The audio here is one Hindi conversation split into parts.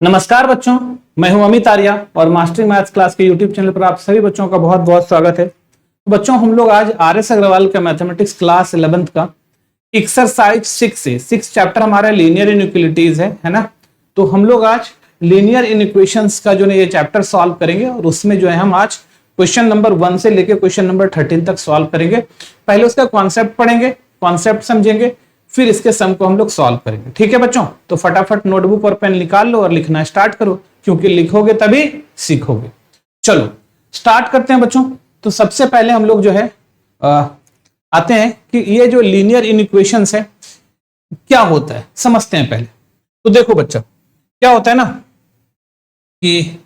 नमस्कार बच्चों, मैं हूं अमित आर्या और मास्टरी मैथ्स क्लास के यूट्यूब चैनल पर आप सभी बच्चों का बहुत बहुत स्वागत है। तो बच्चों, हम लोग आज आर.एस. अग्रवाल का मैथमेटिक्स क्लास 11th का एक्सरसाइज 6 से 6 चैप्टर हमारा लीनियर इनइक्वालिटीज है ना। तो हम लोग आज लीनियर इनइक्वेशंस का जो ये चैप्टर सॉल्व करेंगे और उसमें जो है हम आज क्वेश्चन नंबर 1 से लेकर क्वेश्चन नंबर 13 तक सॉल्व करेंगे। पहले उसका कॉन्सेप्ट पढ़ेंगे, कॉन्सेप्ट समझेंगे, फिर इसके सम को हम लोग सॉल्व करेंगे। ठीक है बच्चों, तो फटाफट नोटबुक और पेन निकाल लो और लिखना स्टार्ट करो, क्योंकि लिखोगे तभी सीखोगे। चलो स्टार्ट करते हैं बच्चों। तो सबसे पहले हम लोग जो है आते हैं कि ये जो लीनियर इनइक्वेशंस है क्या होता है, समझते हैं पहले। तो देखो बच्चों, क्या होता है ना कि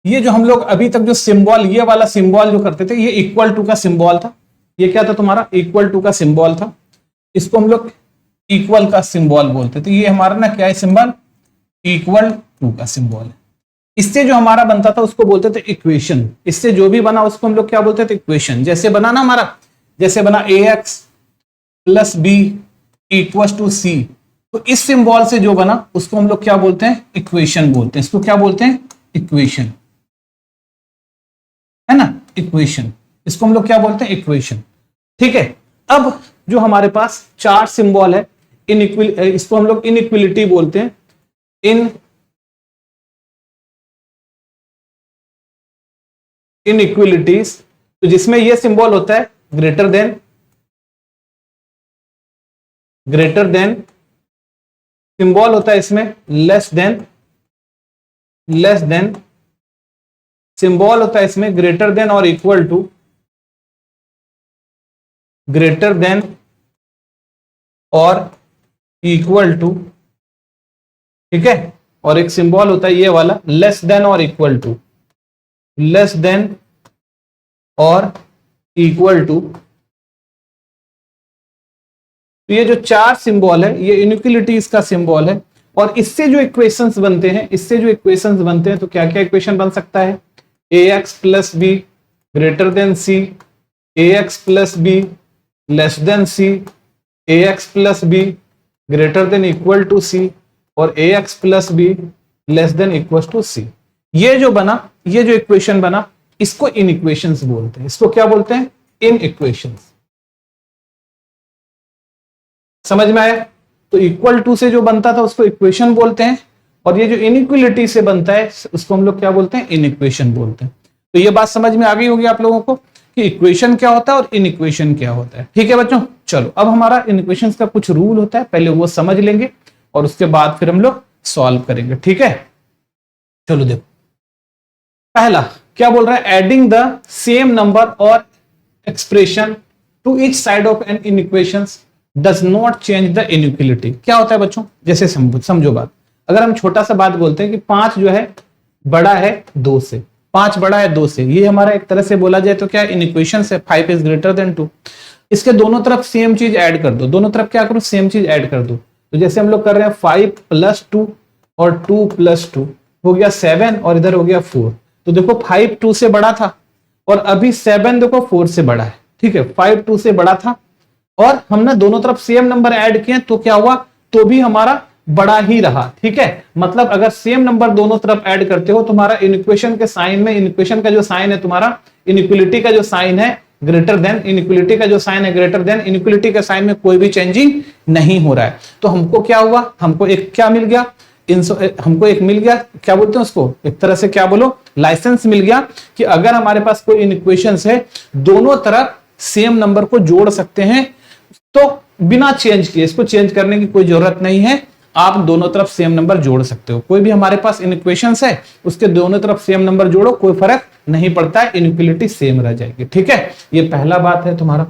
ये जो हम लोग अभी तक जो सिंबल, ये वाला सिंबल जो करते थे, ये इक्वल टू का सिंबल था। ये क्या था तुम्हारा? इक्वल टू का सिंबल था। इसको हम लोग इक्वल का सिंबल बोलते थे। ये हमारा ना क्या है सिंबल? इक्वल टू का सिंबल है। इससे जो हमारा बनता था उसको बोलते थे इक्वेशन। इससे जो भी बना उसको हम लोग क्या बोलते थे? इक्वेशन। जैसे बना ना हमारा, जैसे बना ax plus B equal to C, तो इस सिंबल से जो बना उसको हम लोग क्या बोलते हैं? इक्वेशन बोलते हैं। इसको क्या बोलते हैं? इक्वेशन, है ना, इक्वेशन। इसको हम लोग क्या बोलते हैं? इक्वेशन। ठीक है। अब जो हमारे पास चार सिंबल है, इसको हम लोग इनइक्वालिटी बोलते हैं। इनइक्वालिटीज, तो जिसमें ये सिंबल होता है ग्रेटर देन, सिंबल होता है इसमें लेस देन, सिंबल होता है इसमें ग्रेटर देन और इक्वल टू, ग्रेटर देन और इक्वल टू। ठीक है। और एक सिंबल होता है ये वाला लेस देन और इक्वल टू, लेस देन और इक्वल टू। तो ये जो चार सिंबल है ये इनइक्वालिटीज का सिंबल है। और इससे जो इक्वेशंस बनते हैं, तो क्या क्या इक्वेशन बन सकता है? ax plus B greater than C, ax plus B less than C, ax plus B greater than equal to C, और ax plus B less than equal to C. ये जो बना, ये जो इक्वेशन बना, इसको इन इक्वेशंस बोलते हैं। इसको क्या बोलते हैं? इन इक्वेशंस। समझ में आया? तो इक्वल टू से जो बनता था उसको इक्वेशन बोलते हैं, और ये जो इनइक्वालिटी से बनता है उसको हम लोग क्या बोलते हैं? इन इक्वेशन बोलते हैं। तो ये बात समझ में आ गई होगी आप लोगों को कि इक्वेशन क्या होता है और इन इक्वेशन क्या होता है। ठीक है बच्चों, चलो अब हमारा इन इक्वेशंस का कुछ रूल होता है, पहले वो समझ लेंगे और उसके बाद फिर हम लोग सॉल्व करेंगे। ठीक है, चलो देखो। पहला क्या बोल रहा है? एडिंग द सेम नंबर और expression to each side of an inequations does not change the inequality. क्या होता है बच्चों? जैसे समझो बात। अगर हम छोटा सा बात बोलते हैं कि 5 जो है बड़ा है 2 से, 5 बड़ा है 2 से, ये हमारा एक तरह से बोला जाए तो क्या इनइक्वेशन है 5 इज ग्रेटर देन 2। इसके दोनों तरफ सेम चीज ऐड कर दो, दोनों तरफ क्या करो? सेम चीज ऐड कर दो। तो जैसे हम लोग कर रहे हैं 5 प्लस 2 और 2 प्लस 2 हो गया 7, और इधर हो गया 4। तो देखो 5 2 से बड़ा था और अभी 7 देखो 4 से बड़ा है। ठीक है, 5 2 से बड़ा था और हमने दोनों तरफ सेम नंबर ऐड किए तो क्या हुआ? तो भी हमारा बड़ा ही रहा। ठीक है, मतलब अगर सेम नंबर दोनों तरफ ऐड करते हो, तुम्हारा इनइक्वेशन के साइन में, इनइक्वेशन का जो साइन है तुम्हारा, इनइक्वालिटी का जो साइन है ग्रेटर देन, इनइक्वालिटी का जो साइन है ग्रेटर देन, इनइक्वालिटी के साइन में कोई भी चेंजिंग नहीं हो रहा है। तो हमको क्या हुआ? हमको एक क्या मिल गया? हमको एक मिल गया, क्या बोलते हैं उसको, एक तरह से क्या बोलो, लाइसेंस मिल गया कि अगर हमारे पास कोई इनइक्वेशंस है, दोनों तरफ सेम नंबर को जोड़ सकते हैं, तो बिना चेंज किए, इसको चेंज करने की कोई जरूरत नहीं है, आप दोनों तरफ सेम नंबर जोड़ सकते हो। कोई भी हमारे पास इनइक्वेशंस है उसके दोनों तरफ सेम नंबर जोड़ो, कोई फर्क नहीं पड़ता है, इनइक्वालिटी सेम रह जाएगी। ठीक है, ये पहला बात है तुम्हारा,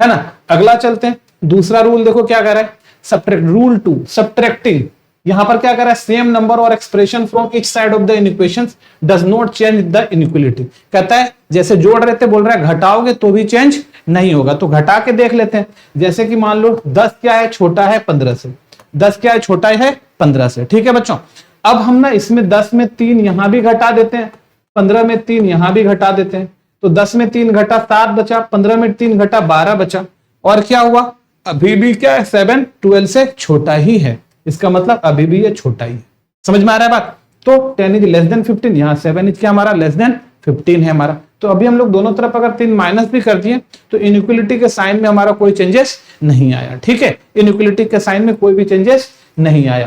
है ना। अगला चलते हैं, दूसरा रूल देखो क्या कह रहा है? Subtract, rule 2 subtracting. यहां पर क्या कर रहा है? सेम नंबर और expression from each side of the inequations does not change the inequality. कहता है जैसे जोड़ रहे थे, बोल रहा है घटाओगे तो भी चेंज नहीं होगा। तो घटा के देख लेते हैं। जैसे कि मान लो 10 क्या है? छोटा है 15 से। 10 क्या है? छोटा है 15 से। ठीक है बच्चों, अब हम ना इसमें 10 में 3 यहां भी घटा देते हैं, 15 में 3 यहां भी घटा देते हैं। तो 10 में 3 घटा 7 बचा, 15 में 3 घटा 12 बचा। और क्या हुआ? अभी भी क्या है? 7 12 से छोटा ही है। इसका मतलब अभी भी ये छोटा ही है। समझ में आ रहा है बात? तो 10 इज लेस देन 15, यहाँ 7 इज क्या हमारा लेस देन 15 है हमारा। तो अभी हम लोग दोनों तरफ अगर 3 माइनस भी कर दिए तो इनइक्वलिटी के साइन में हमारा कोई चेंजेस नहीं आया। ठीक है, इनइक्वलिटी के साइन में कोई भी चेंजेस नहीं आया।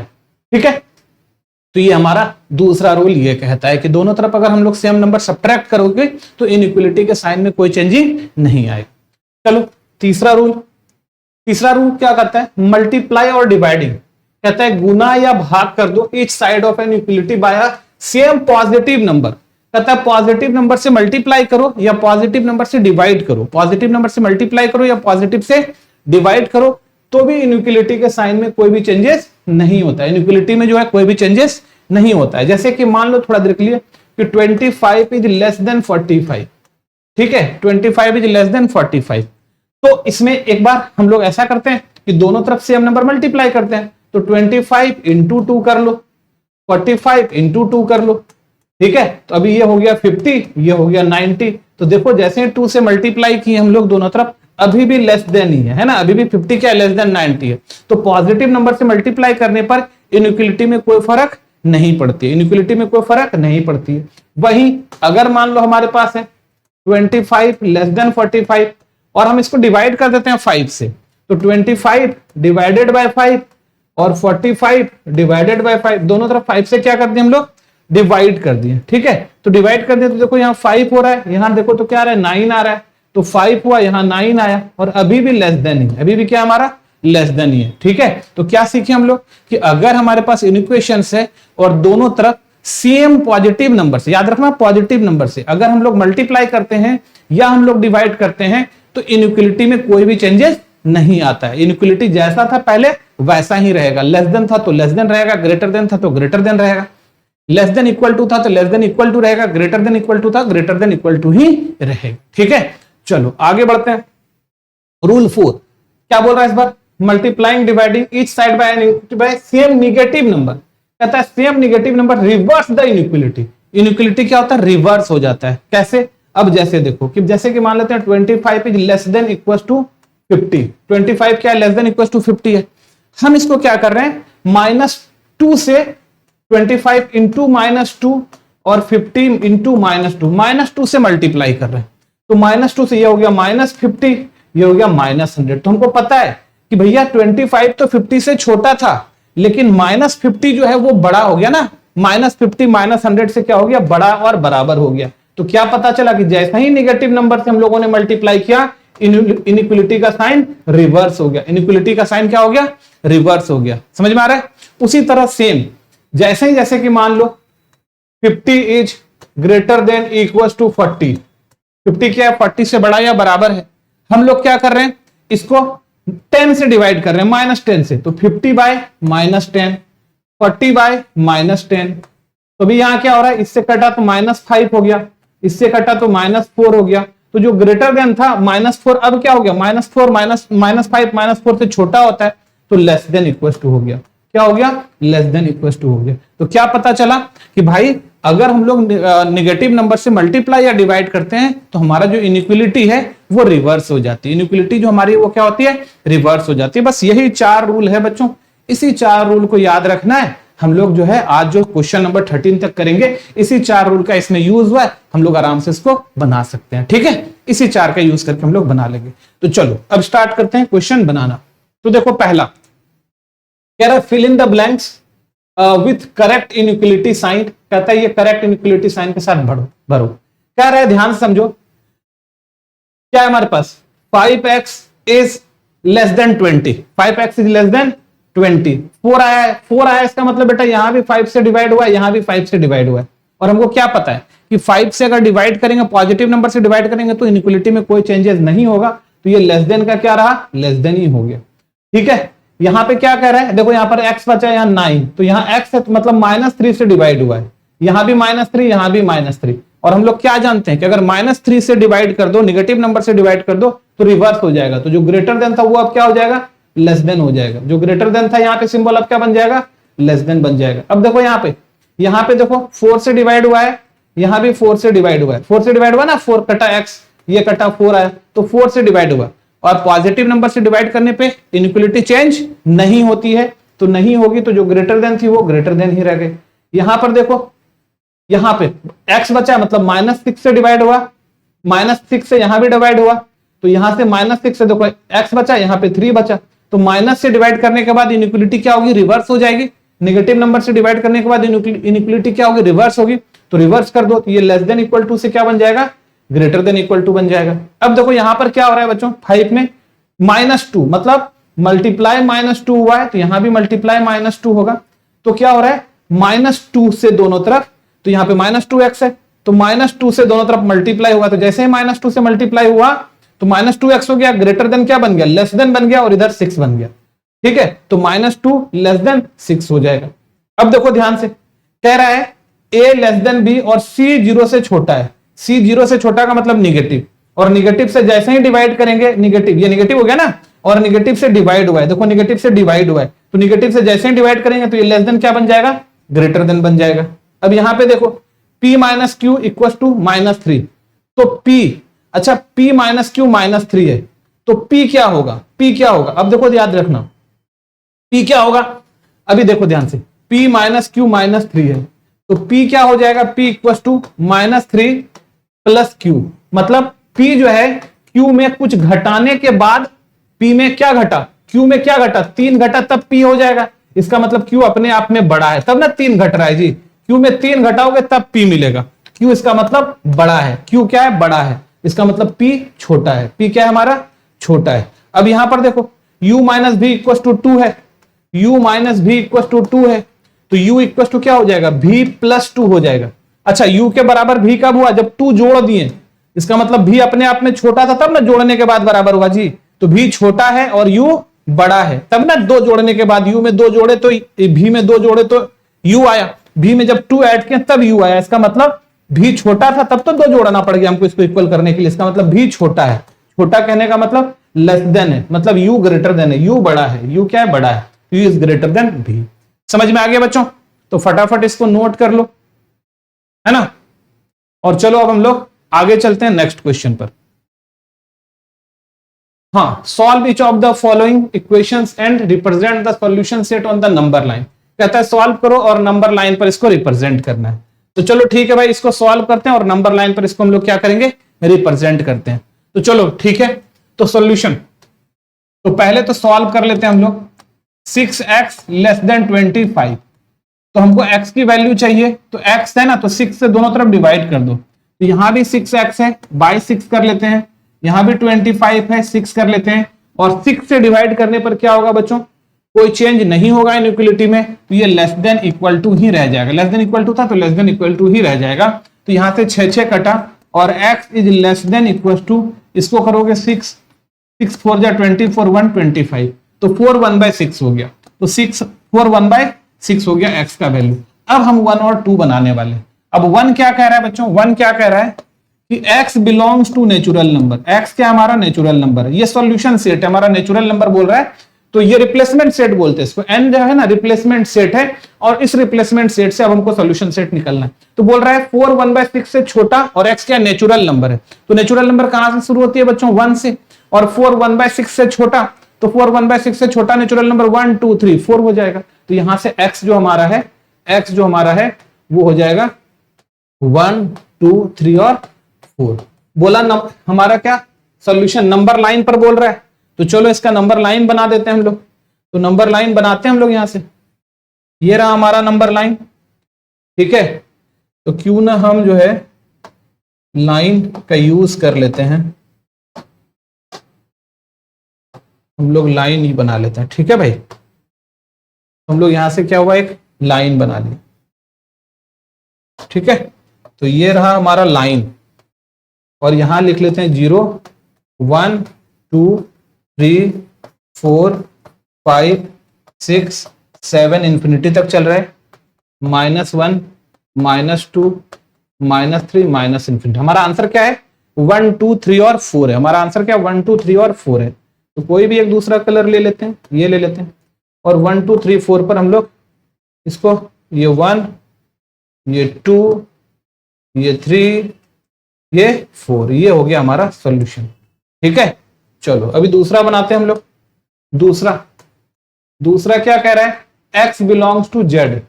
ठीक है, तो ये हमारा दूसरा रूल ये कहता है कि दोनों तरफ अगर हम लोग सेम नंबर सब्ट्रैक्ट करोगे तो इनइक्वलिटी के साइन में कोई चेंजिंग नहीं आएगा। चलो तीसरा रूल क्या करता है? मल्टीप्लाई और डिवाइडिंग। कहता है गुना या भाग कर दो each side of an inequality by a same positive number. कहता है पॉजिटिव नंबर से मल्टीप्लाई करो या पॉजिटिव नंबर से डिवाइड करो, पॉजिटिव नंबर से मल्टीप्लाई करो या पॉजिटिव से डिवाइड करो, तो भी इनइक्वलिटी के साइन में कोई भी चेंजेस नहीं होता है। इनइक्वलिटी में जो है कोई भी चेंजेस नहीं होता है। जैसे कि मान लो, थोड़ा देख लिए कि 25 इज लेस देन 45। ठीक है, 25 इज लेस देन 45। तो इसमें एक बार हम लोग ऐसा करते हैं कि दोनों तरफ से हम नंबर मल्टीप्लाई करते हैं। तो 25 इंटू 2 कर लो, 45 इंटू 2 कर लो। ठीक है, तो अभी ये हो गया 50, ये हो गया 90। तो देखो जैसे 2 से मल्टीप्लाई किए हम लोग दोनों तरफ, अभी भी लेस देन ही है ना, अभी भी 50 क्या लेस देन 90 है। तो पॉजिटिव नंबर से मल्टीप्लाई करने पर इनइक्वलिटी में कोई फर्क नहीं पड़ती, इनइक्वलिटी में कोई फर्क नहीं पड़ती है। वहीं अगर मान लो हमारे पास है 25 लेस देन 45 और हम इसको डिवाइड कर देते हैं 5 से, तो 25 डिवाइडेड बाय 5 और 45 डिवाइडेड बाय 5, दोनों तरफ 5 से क्या कर दिए हम लोग? डिवाइड कर दिए। ठीक है, तो डिवाइड कर दिए तो देखो यहाँ 5 हो रहा है, यहाँ देखो तो क्या आ रहा है 9 आ रहा है। तो 5 हुआ, यहाँ 9 आया और अभी भी लेस देन ही, अभी भी क्या हमारा लेस देन ही है। ठीक है, तो क्या सीखे हम लोग कि अगर हमारे पास इक्वेशंस है और दोनों तरफ सेम पॉजिटिव नंबर से, याद रखना पॉजिटिव नंबर से अगर हम लोग मल्टीप्लाई करते हैं या हम लोग डिवाइड करते हैं तो इनइक्वलिटी में कोई भी चेंजेस नहीं आता है। इनइक्वलिटी जैसा था पहले वैसा ही रहेगा। लेस देन था तो लेस देन रहेगा, ग्रेटर देन था तो ग्रेटर देन रहेगा, लेस देन इक्वल टू था तो लेस देन इक्वल टू रहेगा, ग्रेटर देन इक्वल टू था ग्रेटर देन इक्वल टू ही रहेगा। ठीक है, चलो आगे बढ़ते हैं। रूल 4 क्या बोल रहा है इस बार? Multiplying dividing each side by same negative number. कहता है same negative number reverse the inequality. Inequality क्या होता है? रिवर्स हो जाता है। कैसे? अब जैसे देखो कि जैसे कि मान लेते हैं 25 is less than equal to 50, 25 क्या लेस देन इक्वल टू 50 है। हम इसको क्या कर रहे हैं? -2 से 25 इंटू -2 और 50 इंटू -2, -2 से मल्टीप्लाई कर रहे हैं। तो -2 से ये हो गया -50, ये हो गया -100। तो हमको पता है कि भैया 25 तो 50 से छोटा था, लेकिन -50 जो है वो बड़ा हो गया ना, -50 -100 से क्या हो गया? बड़ा और बराबर हो गया। तो क्या पता चला कि जैसा ही निगेटिव नंबर से हम लोगों ने मल्टीप्लाई किया, इनइक्वलिटी का साइन रिवर्स हो गया। इनइक्वलिटी का साइन क्या हो गया? रिवर्स हो गया। समझ में आ रहा है? उसी तरह सेम जैसे कि मान लो 50 is greater than equal to 40, 50 क्या है? 40 से बड़ा या बराबर है। हम लोग क्या कर रहे हैं? इसको 10 से डिवाइड कर रहे हैं, -10 से। तो 50 बाय -10, 40 बाय -10। तो भी यहां क्या हो रहा है? इससे कटा तो -5 हो गया, इससे कटा तो -4 हो गया। तो जो ग्रेटर देन था -4 अब क्या हो गया? -4 -5 -4 से छोटा होता है तो लेस देन इक्वल टू हो गया। क्या हो गया? लेस देन इक्वल टू हो गया। तो क्या पता चला कि भाई अगर हम लोग निगेटिव नंबर से मल्टीप्लाई या डिवाइड करते हैं तो हमारा जो इनइक्वलिटी है वो रिवर्स हो जाती है। इनइक्वलिटी जो हमारी वो क्या होती है? रिवर्स हो जाती है। बस यही 4 रूल है बच्चों, इसी 4 रूल को याद रखना है। हम लोग जो है आज जो क्वेश्चन नंबर 13 तक करेंगे, इसी 4 रूल का इसमें यूज हुआ है, हम लोग आराम से इसको बना सकते हैं। ठीक है, इसी 4 का यूज करके हम लोग बना लेंगे। तो चलो अब स्टार्ट करते हैं क्वेश्चन बनाना। तो देखो पहला कह रहा है fill in the blanks with correct inequality sign. कहता है ये करेक्ट इनइक्वलिटी साइन के साथ भरो। कह रहा है ध्यान से समझो, क्या है हमारे पास? 5x is less then 20, 5x is less then 20, 4 आया है। 4 आया इसका मतलब बेटा यहां भी 5 से डिवाइड हुआ है, यहां भी 5 से डिवाइड हुआ है। और हमको क्या पता है कि 5 से अगर डिवाइड करेंगे, पॉजिटिव नंबर से डिवाइड करेंगे तो इनइक्वलिटी में कोई चेंजेस नहीं होगा। तो ये लेस देन का क्या रहा? लेस देन ही हो गया। ठीक है, यहां पे क्या कह रहा है? देखो यहां पर x बचा, यहां 9, तो यहां x है तो मतलब -3 से डिवाइड हुआ है, यहां भी -3, यहां भी -3। और हम लोग क्या जानते हैं कि अगर -3 से डिवाइड कर दो, निगेटिव नंबर से डिवाइड कर दो तो रिवर्स हो जाएगा। तो जो ग्रेटर देन था वो अब क्या हो जाएगा? लेस देन हो जाएगा। जो ग्रेटर देन था यहाँ पे सिंबल अब क्या बन जाएगा? लेस देन बन जाएगा। अब देखो यहाँ पे देखो 4 से डिवाइड हुआ है, यहाँ भी 4 से डिवाइड हुआ है। 4 से डिवाइड हुआ ना, 4 कटा x, ये कटा 4 आया, तो 4 से डिवाइड हुआ। और पॉजिटिव नंबर से डिवाइड करने पे इनइक्वलिटी चेंज नहीं होती है, तो नहीं होगी, तो जो ग्रेटर देन थी वो ग्रेटर देन ही रह गई। यहां पर देखो, यहां पे x बचा मतलब -6 से डिवाइड हुआ, -6 से यहां भी डिवाइड हुआ, तो यहां से -6 से देखो x बचा, यहां पे 3 बचा, तो माइनस से डिवाइड करने के बाद इनइक्वालिटी क्या होगी, रिवर्स हो जाएगी। नेगेटिव नंबर से डिवाइड करने के बाद इनइक्वालिटी क्या होगी, रिवर्स होगी। तो रिवर्स कर दो, तो ये लेस देन इक्वल टू से क्या बन जाएगा, ग्रेटर देन इक्वल टू बन जाएगा। अब देखो यहां पर क्या हो रहा है बच्चों, 5 में -2 मतलब मल्टीप्लाई -2 हुआ है, तो यहां भी मल्टीप्लाई -2 होगा। तो क्या हो रहा है, -2 से दोनों तरफ, तो यहां पे -2x है, तो -2 से दोनों तरफ मल्टीप्लाई हुआ, तो जैसे ही -2 से मल्टीप्लाई हुआ तो -2x हो गया, ग्रेटर देन क्या बन गया, लेस देन बन गया, और इधर 6 बन गया। ठीक है, तो -2 लेस देन 6 हो जाएगा। अब देखो ध्यान से, कह रहा है a लेस देन b और c 0 से छोटा है। c 0 से छोटा का मतलब निगेटिव, और निगेटिव से जैसे ही डिवाइड करेंगे, निगेटिव, ये निगेटिव हो गया ना, और निगेटिव से डिवाइड हुआ है, देखो निगेटिव से डिवाइड हुआ है, तो निगेटिव से जैसे ही डिवाइड करेंगे तो ये लेस देन क्या बन जाएगा, ग्रेटर देन बन जाएगा। अब यहां पे देखो p minus q equal to -3, तो p, अच्छा p माइनस क्यू -3 है, तो p क्या होगा, p क्या होगा, अब देखो याद रखना p क्या होगा, अभी देखो ध्यान से, p माइनस क्यू -3 है, तो p क्या हो जाएगा, p equal to -3 plus q, मतलब p जो है q में कुछ घटाने के बाद p में क्या घटा, q में क्या घटा, 3 घटा, तब p हो जाएगा। इसका मतलब q अपने आप में बड़ा है, तब ना 3 घट रहा है जी, q में 3 घटाओगे तब p मिलेगा। q इसका मतलब बड़ा है, q क्या है, बड़ा है, इसका मतलब p छोटा है, p क्या है हमारा, छोटा है। अब यहां पर देखो u माइनस भी इक्वल टू 2 है, u माइनस भी इक्वल टू 2 है, तो u इक्वल टू क्या हो जाएगा, v प्लस 2 हो जाएगा। अच्छा u के बराबर v कब हुआ, जब 2 जोड़ दिए, इसका मतलब v अपने आप में छोटा था तब ना जोड़ने के बाद बराबर हुआ जी, तो v छोटा है और u बड़ा है, तब ना 2 जोड़ने के बाद, u में 2 जोड़े तो v में 2 जोड़े तो u आया, v में जब 2 ऐड किया तब u आया, इसका मतलब v छोटा था तब तो 2 जोड़ना पड़ गया हमको इसको इक्वल करने के लिए, इसका मतलब v छोटा है। छोटा कहने का मतलब लेस देन है, मतलब u ग्रेटर देन है, u बड़ा है, u क्या है, बड़ा है, u is greater then v। समझ में आ गया बच्चों, तो फटाफट इसको नोट कर लो, है ना। और चलो अब हम लोग आगे चलते हैं नेक्स्ट क्वेश्चन पर। हाँ, solve each of the following equations and represent the solution set on the number line. कहता है सॉल्व करो और नंबर लाइन पर इसको रिप्रेजेंट करना है। तो चलो ठीक है भाई, इसको सॉल्व करते हैं और नंबर लाइन पर इसको हम लोग क्या करेंगे, रिप्रेजेंट करते हैं। तो चलो ठीक है, तो सॉल्यूशन, तो पहले तो सॉल्व कर लेते हैं हम लोग। 6x लेस देन 25, तो हमको x की वैल्यू चाहिए, तो x है ना, तो 6 से दोनों तरफ डिवाइड कर दो, तो यहां भी 6x है, बाई 6 कर लेते हैं, यहां भी 25 है, 6 कर लेते हैं, और 6 से डिवाइड करने पर क्या होगा बच्चों, कोई चेंज नहीं होगा इनइक्वालिटी में, तो ये लेस देन इक्वल टू ही रह जाएगा, लेस देन इक्वल टू था तो लेस देन इक्वल टू ही रह जाएगा। तो यहां से 6 कटा, और x is less than equal to, इसको करोगे 6 4 जा 24 1 25, तो 4 1/6 हो गया, तो 4 1/6 हो गया x का वैल्यू। अब हम 1 और 2 बनाने वाले। अब 1 क्या कह रहा है बच्चों, 1 क्या कह रहा है कि x belongs to natural number, x क्या हमारा नेचुरल नंबर है, ये सॉल्यूशन सेट है हमारा, नेचुरल नंबर बोल रहा है, तो ये रिप्लेसमेंट सेट बोलते हैं इसको, n जो है ना रिप्लेसमेंट सेट है, और इस रिप्लेसमेंट सेट से अब हमको सॉल्यूशन सेट निकलना है। तो बोल रहा है 4 1/6 से छोटा, और x क्या नेचुरल नंबर है, तो नेचुरल नंबर कहां से शुरू होती है बच्चों, 1 से, और 4 1/6 से छोटा, तो 4 1/6 से छोटा नेचुरल नंबर 1 2 3 4 हो जाएगा। तो यहां से x जो हमारा है, x जो हमारा है वो हो जाएगा 1 2 3 और 4। बोला हमारा क्या सॉल्यूशन नंबर लाइन पर बोल रहा है, तो चलो इसका नंबर लाइन बना देते हैं हम लोग। तो नंबर लाइन बनाते हैं हम लोग, यहां से ये रहा हमारा नंबर लाइन, ठीक है। तो क्यों ना हम जो है लाइन का यूज कर लेते हैं, हम लोग लाइन ही बना लेते हैं, ठीक है भाई। हम लोग यहां से क्या हुआ, एक लाइन बना ली, ठीक है। तो ये रहा हमारा लाइन, और यहां लिख लेते हैं 0 1 2 3 4 5 6 7 इंफिनिटी तक चल रहा है, -1 -2 -3 माइनस इंफिनिटी। हमारा आंसर क्या है, 1 2 3 और 4 है, हमारा आंसर क्या 1 2 3 और 4 है। तो कोई भी एक दूसरा कलर ले लेते हैं, ये ले लेते हैं, और 1 2 3 4 पर हम लोग इसको, ये 1 ये 2 ये 3 ये 4, ये हो गया हमारा सॉल्यूशन, ठीक है। चलो अभी दूसरा बनाते हैं हम लोग। दूसरा क्या कह रहा है, x belongs to z,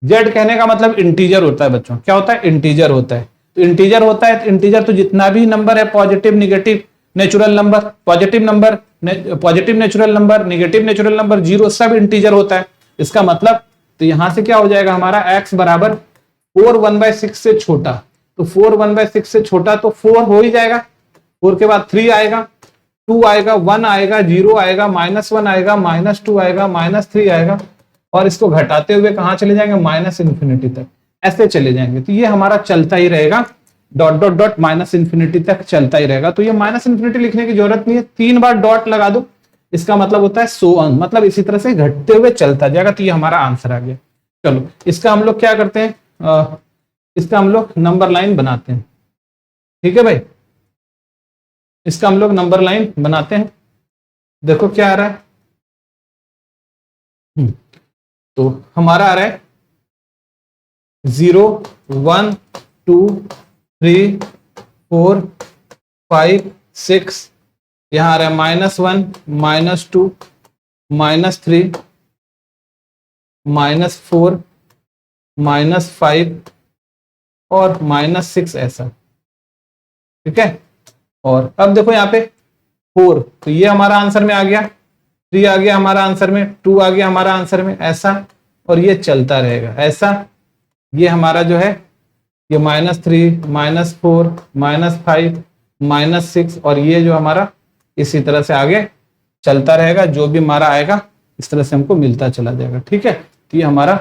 Z कहने का मतलब इंटीजर होता है बच्चों, क्या होता है, इंटीजर होता है। तो इंटीजर होता है, इंटीजर तो जितना भी नंबर है, positive negative natural number, positive number positive natural number, negative natural number, zero, सब इंटीजर होता है। इसका मतलब तो यहां से क्या हो जाएगा हमारा x बराबर 4 1/6 से छोटा, तो 4 1/6 से छोटा तो 4 हो ही जाएगा, 4 के बाद 3 आएगा, 2 आएगा, 1 आएगा, 0 आएगा, -1 आएगा, -2 आएगा, -3 आएगा, और इसको घटाते हुए कहां चले जाएंगे, माइनस इन्फिनिटी तक, ऐसे चले जाएंगे। तो ये हमारा चलता ही रहेगा, dot dot dot minus infinity तक चलता ही रहेगा। तो ये माइनस इन्फिनिटी लिखने की जरूरत नहीं है, 3 बार डॉट लगा दो, इसका मतलब होता है सो ऑन, मतलब इसी तरह से घटते हुए चलता जाएगा। तो ये हमारा आंसर आ गया। चलो इसका हम लोग क्या करते हैं, इसका हम लोग नंबर लाइन बनाते हैं, ठीक है भाई, इसका हम लोग नंबर लाइन बनाते हैं। देखो क्या आ रहा है, तो हमारा आ रहा है 0 1 2 3 4 5 6, यहां आ रहा है -1 -2 -3 -4 -5 और -6 ऐसा, ठीक है। और अब देखो यहाँ पे 4, तो ये हमारा आंसर में आ गया, 3 आ गया हमारा आंसर में, 2 आ गया हमारा आंसर में, ऐसा, और ये चलता रहेगा ऐसा। ये हमारा जो है ये -3 -4 -5 -6, और ये जो हमारा इसी तरह से आगे चलता रहेगा, जो भी हमारा आएगा इस तरह से हमको मिलता चला जाएगा, ठीक है। तो ये हमारा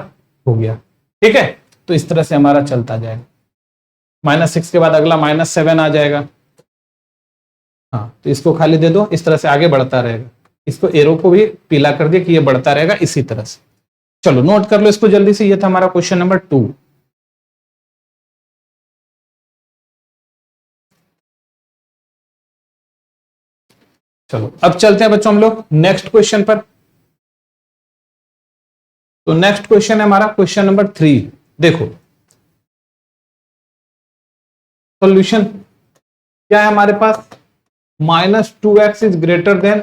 हो गया, ठीक है। तो इस तरह से हमारा चलता जाएगा, -6 के बाद अगला -7 आ जाएगा, हाँ, तो इसको खाली दे दो, इस तरह से आगे बढ़ता रहेगा। इसको एरो को भी पीला कर दिया कि ये बढ़ता रहेगा इसी तरह से। चलो नोट कर लो इसको जल्दी से, ये था हमारा क्वेश्चन नंबर 2। चलो अब चलते हैं बच्चों हम लोग नेक्स्ट क्वेश्चन पर। तो नेक्स्ट क्वेश्चन है हमारा क्वेश्चन नंबर 3। देखो सॉल्यूशन क्या है हमारे पास, -2x is greater then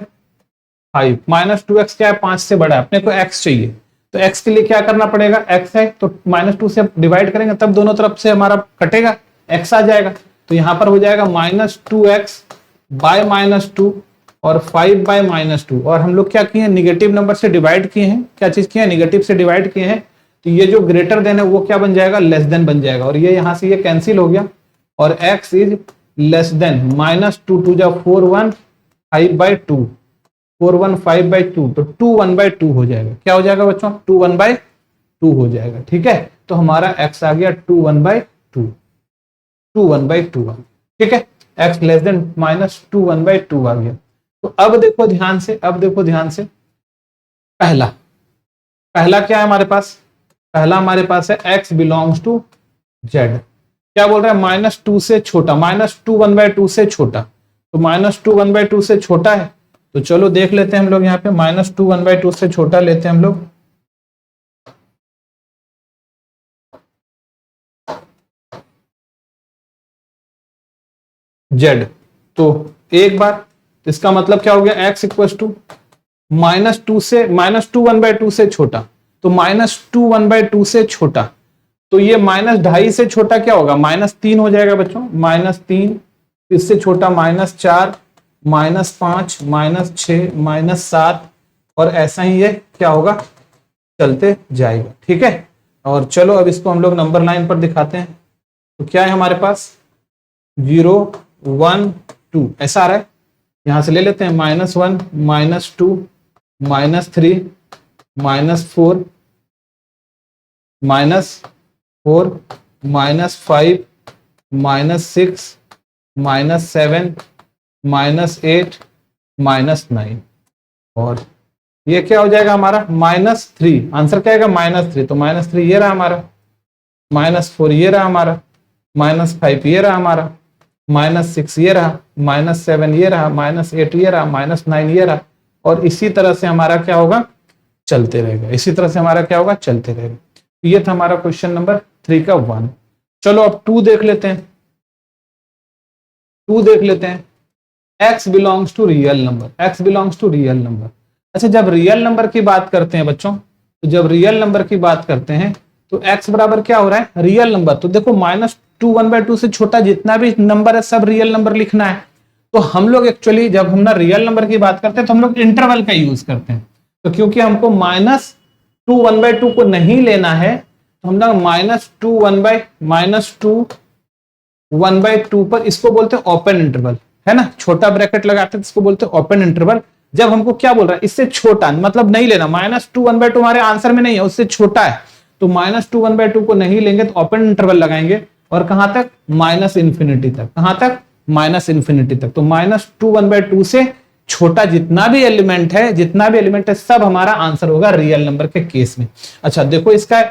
5, -2x क्या है, 5 से बड़ा है, अपने को x चाहिए। तो x के लिए क्या करना पड़ेगा, x है तो -2 से डिवाइड करेंगे तब दोनों तरफ से हमारा कटेगा, x आ जाएगा। तो यहां पर हो जाएगा -2x बाय -2 और 5 बाय -2, और हम लोग क्या किए हैं, निगेटिव नंबर से डिवाइड किए हैं, क्या चीज किए हैं, निगेटिव से डिवाइड किए हैं। तो ये जो ग्रेटर देन है वो क्या बन जाएगा, लेस देन बन जाएगा, और ये यहां से ये कैंसिल हो गया, और x इज लेस देन -2 2 जा 4 1 5 बाय 2 4 1 5 बाय 2, तो 2 1/2 हो जाएगा। क्या हो जाएगा बच्चों, 2 1/2 हो जाएगा, ठीक है। तो हमारा x आ गया 2 1/2, 2 1/2, ठीक है। x लेस देन -2 1/2 आ गया। तो अब देखो ध्यान से, अब देखो ध्यान से, पहला क्या है हमारे पास, पहला हमारे पास है x बिलोंग्स टू z, क्या बोल रहा है, -2 से छोटा, -2 1/2 से छोटा, तो -2 1/2 से छोटा है। तो चलो देख लेते हैं हम लोग यहाँ पे, -2 1/2 से छोटा लेते हैं हम लोग, z। तो एक बार इसका मतलब क्या हो गया, x इक्वल टू -2 से -2 1/2 से छोटा, तो -2 1/2 से छोटा, तो ये -2.5 से छोटा क्या होगा, -3 हो जाएगा बच्चों, -3, इससे छोटा -4 -5 -6 -7, और ऐसा ही ये क्या होगा, चलते जाएगा, ठीक है। और चलो अब इसको हम लोग नंबर लाइन पर दिखाते हैं। तो क्या है हमारे पास, 0 1 2 ऐसा आ रहा है, यहां से ले लेते हैं, -1 -2 -3 -4 -4 -5 -6 -7 -8 -9, और ये क्या हो जाएगा हमारा, -3, आंसर क्या आएगा, -3, तो -3 ये रहा हमारा, -4 ये रहा हमारा, -5 ये रहा हमारा, -6 ये रहा, -7 ये रहा, -8 ये रहा, -9 ये रहा, और इसी तरह से हमारा क्या होगा, चलते रहेगा, इसी तरह से हमारा क्या होगा, चलते रहेगा। ये था हमारा क्वेश्चन नंबर 3 का 1। चलो अब 2 देख लेते हैं, 2 देख लेते हैं, x belongs to real number, x belongs to real number. अच्छा, जब रियल नंबर की बात करते हैं बच्चों, तो जब रियल नंबर की बात करते हैं तो x बराबर क्या हो रहा है, रियल नंबर। तो देखो -2 1/2 से छोटा जितना भी नंबर है सब रियल नंबर लिखना है। तो हम लोग एक्चुअली जब हम ना रियल नंबर की बात करते हैं तो हम लोग इंटरवल का यूज करते हैं। तो क्योंकि हमको -2 1/2 को नहीं लेना है तो हम लोग -2 1/2 पर इसको बोलते हैं ओपन इंटरवल, है ना, छोटा ब्रैकेट लगाते हैं इसको बोलते हैं ओपन इंटरवल। जब हमको क्या बोल रहा है, इससे छोटा मतलब नहीं लेना, -2 1/2 हमारे आंसर में नहीं है, उससे छोटा है, तो -2 1/2 को नहीं लेंगे तो ओपन इंटरवल लगाएंगे। और कहां तक, -इन्फिनिटी तक। कहां तक, -इन्फिनिटी तक। तो -2 1/2 से छोटा जितना भी एलिमेंट है सब हमारा आंसर होगा रियल नंबर के केस में। अच्छा देखो इसका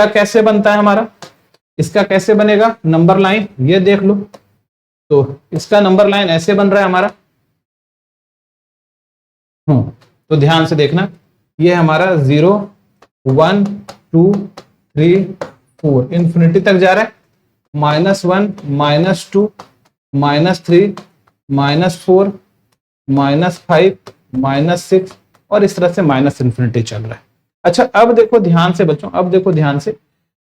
कैसे बनता है हमारा, इसका कैसे बनेगा नंबर लाइन, ये देख लो। तो इसका नंबर लाइन ऐसे बन रहा है हमारा, तो ध्यान से देखना, ये हमारा 0 1 2 3 4 इन्फिनिटी तक जा रहा है, -1 -2 -3 -4 -5 -6 और इस तरह से इन्फिनिटी चल रहा है। अच्छा अब देखो ध्यान से बच्चों, अब देखो ध्यान से।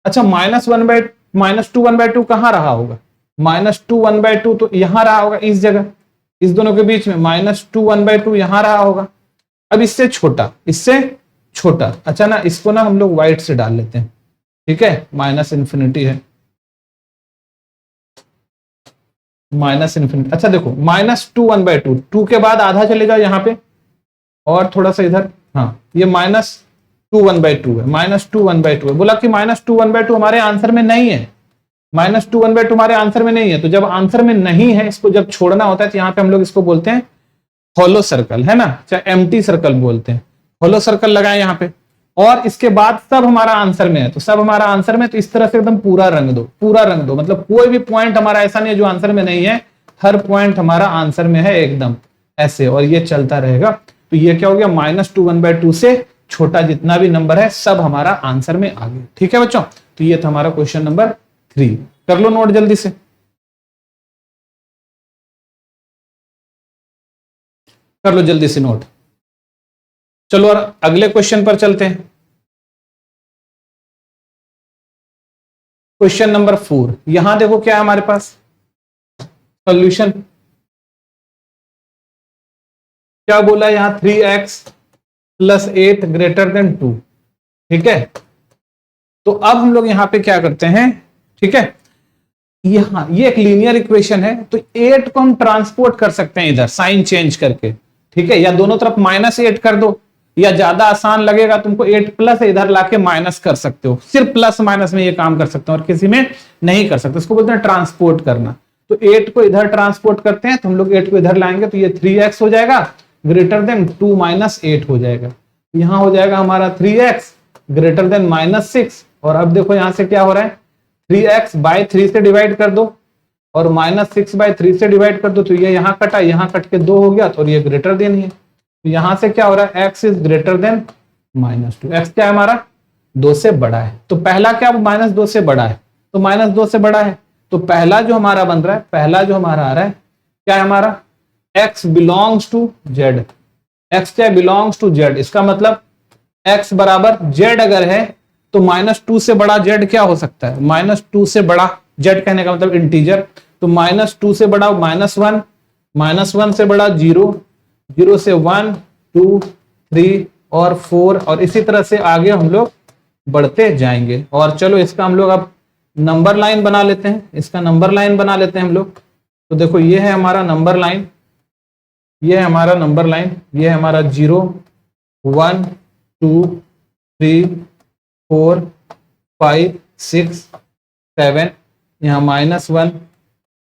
अच्छा -2 1/2 कहां रहा होगा, -2 1/2 तो यहां रहा होगा, इस जगह, इस दोनों के बीच में -2 1/2 यहां रहा होगा। अब इससे छोटा, इससे छोटा, अच्छा ना इसको ना हम लोग व्हाइट से डाल लेते हैं, ठीक है, -इन्फिनिटी है, -इन्फिनिटी। अच्छा देखो -2 1/2, 2 के बाद आधा चले जाओ यहाँ पे और थोड़ा सा इधर, हाँ ये -2 1/2 है, -2 1/2 है। बोला कि -2 1/2 हमारे आंसर में नहीं है, -2 1/2 हमारे आंसर में नहीं है। तो जब आंसर में नहीं है, इसको जब छोड़ना होता है तो यहाँ पे हम लोग इसको बोलते हैं हॉलो सर्कल, है ना, चाहे एम्प्टी सर्कल बोलते हैं। हॉलो सर्कल लगाए यहाँ पे और इसके बाद सब हमारा आंसर में है, तो सब हमारा आंसर में, तो इस तरह से एकदम पूरा रंग दो, पूरा रंग दो, मतलब कोई भी पॉइंट हमारा ऐसा नहीं है जो आंसर में नहीं है, हर पॉइंट हमारा आंसर में है एकदम ऐसे, और ये चलता रहेगा। तो ये क्या हो गया, -2 1/2 से छोटा जितना भी नंबर है सब हमारा आंसर में आ गया। ठीक है बच्चों, तो ये था हमारा क्वेश्चन नंबर 3। कर लो नोट जल्दी से, कर लो जल्दी से नोट। चलो और अगले क्वेश्चन पर चलते हैं। क्वेश्चन नंबर 4, यहां देखो क्या है हमारे पास सॉल्यूशन, क्या बोला यहां 3x + 8 > 2। ठीक है, तो अब हम लोग यहां पे क्या करते हैं, ठीक है, यहां ये एक लीनियर इक्वेशन है, तो 8 को हम ट्रांसपोर्ट कर सकते हैं इधर साइन चेंज करके, ठीक है, या दोनों तरफ -8 कर दो, या ज्यादा आसान लगेगा तुमको 8+ इधर लाके माइनस कर सकते हो, सिर्फ प्लस माइनस में ये काम कर सकते हो और किसी में नहीं कर सकते, इसको बोलते हैं ट्रांसपोर्ट करना। तो 8 को इधर ट्रांसपोर्ट करते हैं, तो हम लोग 8 को इधर लाएंगे तो ये 3x हो जाएगा > 2 - 8 हो जाएगा, यहां हो जाएगा हमारा 3x > -6। और अब देखो यहां से क्या हो रहा है, 3x बाय 3 से डिवाइड कर दो और -6/3 से डिवाइड कर दो, तो ये यहां कटा, यहां कट के 2 हो गया, तो ये ग्रेटर देन ही है। तो यहां से क्या हो रहा है, x is greater then -2, x क्या है हमारा 2 से बड़ा है। तो पहला क्या -2 से बड़ा है, तो -2 से बड़ा है, तो पहला जो हमारा बन रहा है, पहला जो हमारा आ रहा है क्या है हमारा, x belongs to z, x क्या बिलोंग्स टू z, इसका मतलब x बराबर z अगर है तो -2 से बड़ा z क्या हो सकता है, -2 से बड़ा z कहने का मतलब इंटीजर, तो -2 से बड़ा -1, -1 से बड़ा 0, 0 से 1 2 3 और 4, और इसी तरह से आगे हम लोग बढ़ते जाएंगे। और चलो इसका हम लोग अब नंबर लाइन बना लेते हैं, इसका नंबर लाइन बना लेते हैं हम लोग। तो देखो ये है हमारा नंबर लाइन, ये है हमारा नंबर लाइन, ये है हमारा 0 1 2 3 4 5 6 7, यहाँ -1,